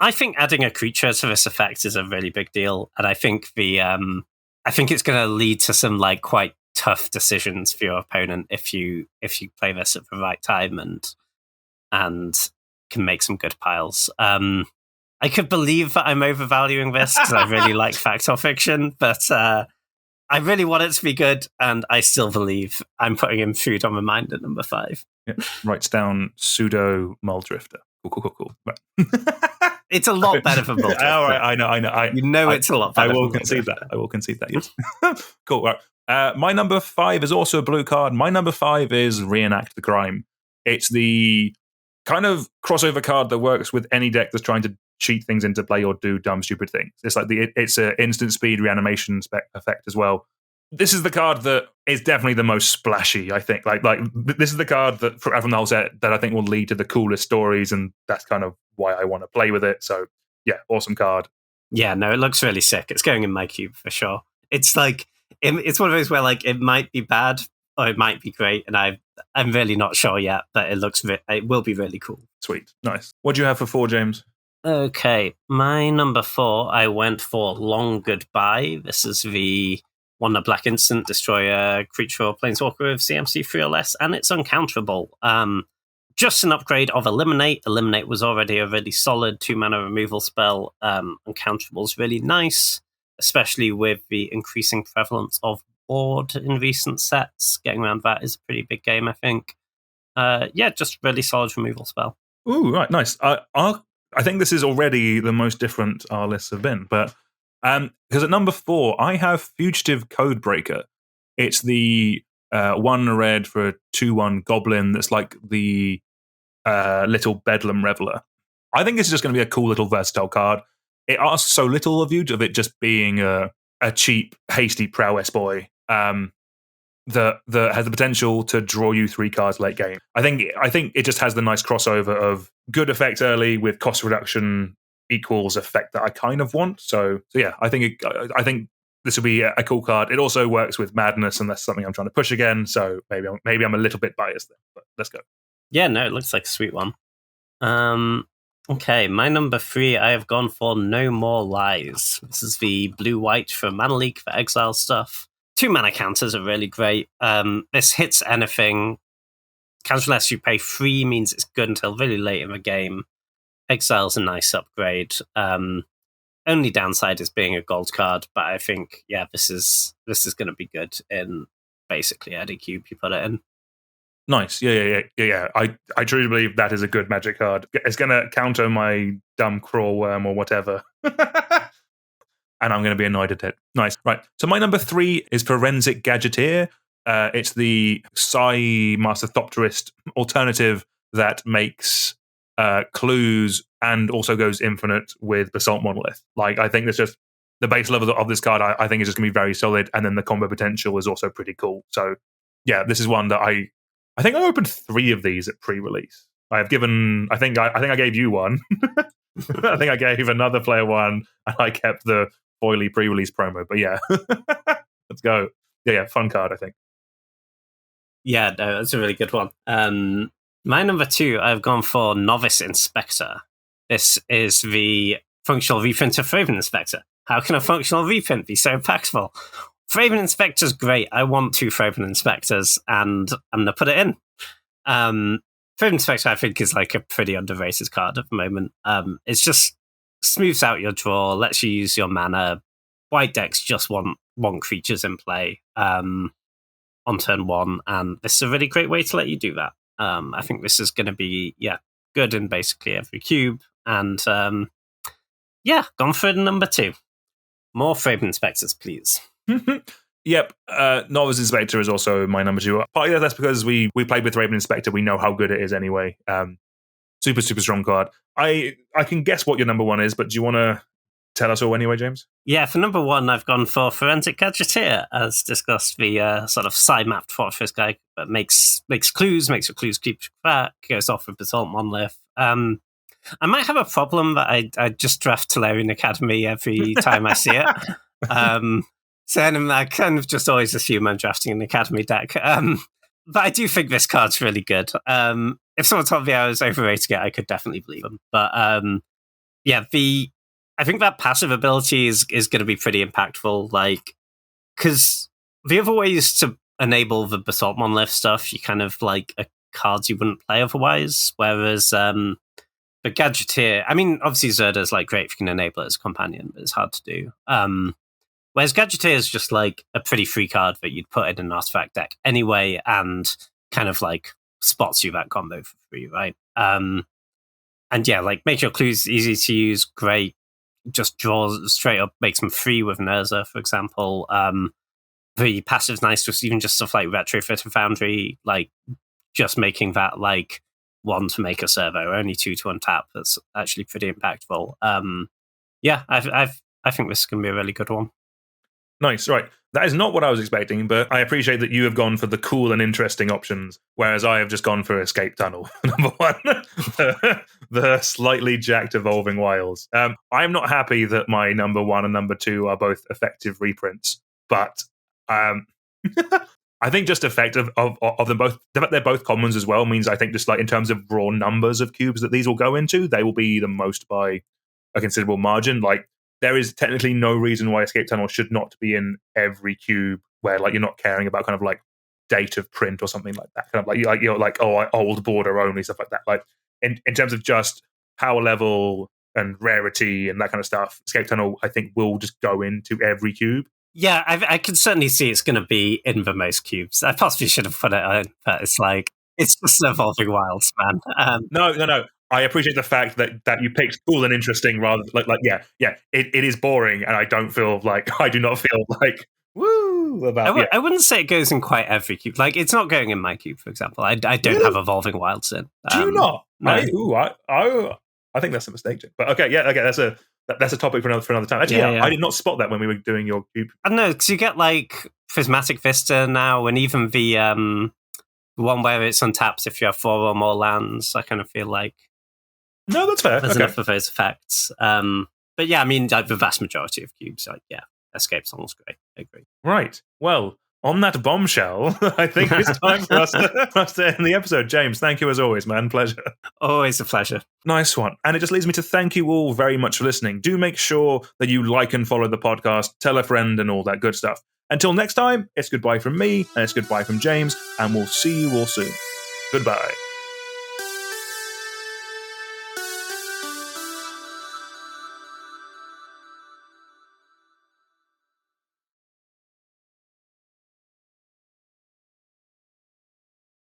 I think adding a creature to this effect is a really big deal, and I think it's going to lead to some like quite tough decisions for your opponent if you play this at the right time and can make some good piles. I could believe that I'm overvaluing this because I really like fact or fiction, but I really want it to be good, and I still believe I'm putting Intrude on my mind at number 5. Yeah, writes down pseudo Muldrifter. Cool. Right. It's a lot better for Multicolored. All right, I know. It's a lot better. I will concede that. Yes. Cool. Right. My number 5 is also a blue card. My number 5 is Reenact the Crime. It's the kind of crossover card that works with any deck that's trying to cheat things into play or do dumb, stupid things. It's like it's an instant speed reanimation effect as well. This is the card that is definitely the most splashy, I think. Like this is the card that from the whole set that I think will lead to the coolest stories, and that's kind of why I want to play with it. So yeah, awesome card. Yeah, no, it looks really sick. It's going in my cube for sure. It's like it's one of those where like it might be bad or it might be great, and I'm really not sure yet, but it will be really cool. Sweet, nice. What do you have for 4, James? Okay, my number 4, I went for Long Goodbye. This is the 1 black instant, destroy a creature or planeswalker with CMC 3 or less, and it's uncounterable. Just an upgrade of Eliminate. Eliminate was already a really solid 2-mana removal spell. Uncounterable is really nice, especially with the increasing prevalence of board in recent sets. Getting around that is a pretty big game, I think. Yeah, just really solid removal spell. Ooh, right, nice. I think this is already the most different our lists have been, but because at number 4, I have Fugitive Codebreaker. It's the 1 red for a 2/1 goblin that's like the little Bedlam Reveler. I think this is just going to be a cool little versatile card. It asks so little of you, of it just being a cheap, hasty prowess boy that has the potential to draw you 3 cards late game. I think it just has the nice crossover of good effect early with cost reduction equals effect that I kind of want. So yeah, I think this will be a cool card. It also works with Madness, and that's something I'm trying to push again. So maybe I'm a little bit biased there, but let's go. Yeah, no, it looks like a sweet one. Okay, my number 3, I have gone for No More Lies. This is the blue-white for Mana Leak for exile stuff. 2 mana counters are really great. This hits anything. Counter less you pay 3 means it's good until really late in the game. Exile's a nice upgrade. Only downside is being a gold card, but I think this is going to be good in basically any cube you put it in. Nice, yeah. I truly believe that is a good Magic card. It's going to counter my dumb Crawl Worm or whatever. and I'm going to be annoyed at it. Nice. Right. So my number 3 is Forensic Gadgeteer. It's the Psi Master Thopterist alternative that makes clues and also goes infinite with Basalt Monolith. Like, I think that's just the base level of this card. I think is just going to be very solid, and then the combo potential is also pretty cool. So, yeah, this is one that I think I opened 3 of these at pre-release. I have given. I think I gave you one. I think I gave another player one, and I kept the foily pre-release promo. But yeah, let's go. Yeah, fun card, I think. Yeah, no, that's a really good one. My number 2, I've gone for Novice Inspector. This is the functional reprint of Fraven Inspector. How can a functional reprint be so impactful? Fraven Inspector's great. I want 2 Fraven Inspectors, and I'm going to put it in. Fraven Inspector, I think, is like a pretty underrated card at the moment. It's just smooths out your draw, lets you use your mana. White decks just want creatures in play on turn 1, and this is a really great way to let you do that. I think this is going to be, good in basically every cube, and gone for number 2. More Fraven Inspectors, please. Yep, Novice Inspector is also my number 2. Partly that's because we played with Raven Inspector. We know how good it is anyway. Super, super strong card. I can guess what your number 1 is, but do you want to tell us all anyway, James? Yeah, for number 1, I've gone for Forensic Gadgeteer, as discussed, the sort of side-mapped fortress guy that makes clues, makes your clues keep track, goes off with Basalt Monolith. I might have a problem that I just draft Tolarian Academy every time I see it. So I kind of just always assume I'm drafting an Academy deck. But I do think this card's really good. If someone told me I was overrating it, I could definitely believe them. But I think that passive ability is going to be pretty impactful. Like, because the other ways to enable the Basalt Monolith stuff, you kind of like cards you wouldn't play otherwise. Whereas the Gadgeteer, I mean, obviously Zerda's like great if you can enable it as a companion, but it's hard to do. Whereas Gadgeteer is just like a pretty free card that you'd put in an artifact deck anyway, and kind of like spots you that combo for free, right? And yeah, like make your clues easy to use, great. Just draws straight up, makes them free with Nerza, for example. The passive's nice with even just stuff like Retrofit and Foundry, like just making that like 1 to make a servo, only 2 to untap. That's actually pretty impactful. I think this is going to be a really good one. Nice, right. That is not what I was expecting, but I appreciate that you have gone for the cool and interesting options, whereas I have just gone for Escape Tunnel, number 1. the slightly jacked Evolving Wilds. I'm not happy that my number 1 and number 2 are both effective reprints, but I think just effective of them both, the fact they're both commons as well, means I think just like in terms of raw numbers of cubes that these will go into, they will be the most by a considerable margin. Like, there is technically no reason why Escape Tunnel should not be in every cube where like you're not caring about kind of like date of print or something like that. Kind of like you're like, oh, old border only, stuff like that. Like in terms of just power level and rarity and that kind of stuff, Escape Tunnel I think will just go into every cube. Yeah, I can certainly see it's going to be in the most cubes. I possibly should have put it in, but it's like, it's just Evolving Wilds, man. No. I appreciate the fact that you picked cool and interesting rather like it is boring, and I do not feel like woo about I wouldn't say it goes in quite every cube. Like, it's not going in my cube, for example. I don't have Evolving Wilds in. Do you not? No. I think that's a mistake. But okay, that's a topic for another time. Actually, I did not spot that when we were doing your cube. I don't know, because you get like Prismatic Vista now, and even the one where it's untapped if you have 4 or more lands. I kind of feel like no, that's fair. There's enough of those effects. But yeah, I mean, like the vast majority of cubes, like, Escape Tunnel's great. I agree. Right. Well, on that bombshell, I think it's time for us to end the episode. James, thank you as always, man. Pleasure. Always a pleasure. Nice one. And it just leaves me to thank you all very much for listening. Do make sure that you like and follow the podcast, tell a friend, and all that good stuff. Until next time, it's goodbye from me, and it's goodbye from James, and we'll see you all soon. Goodbye.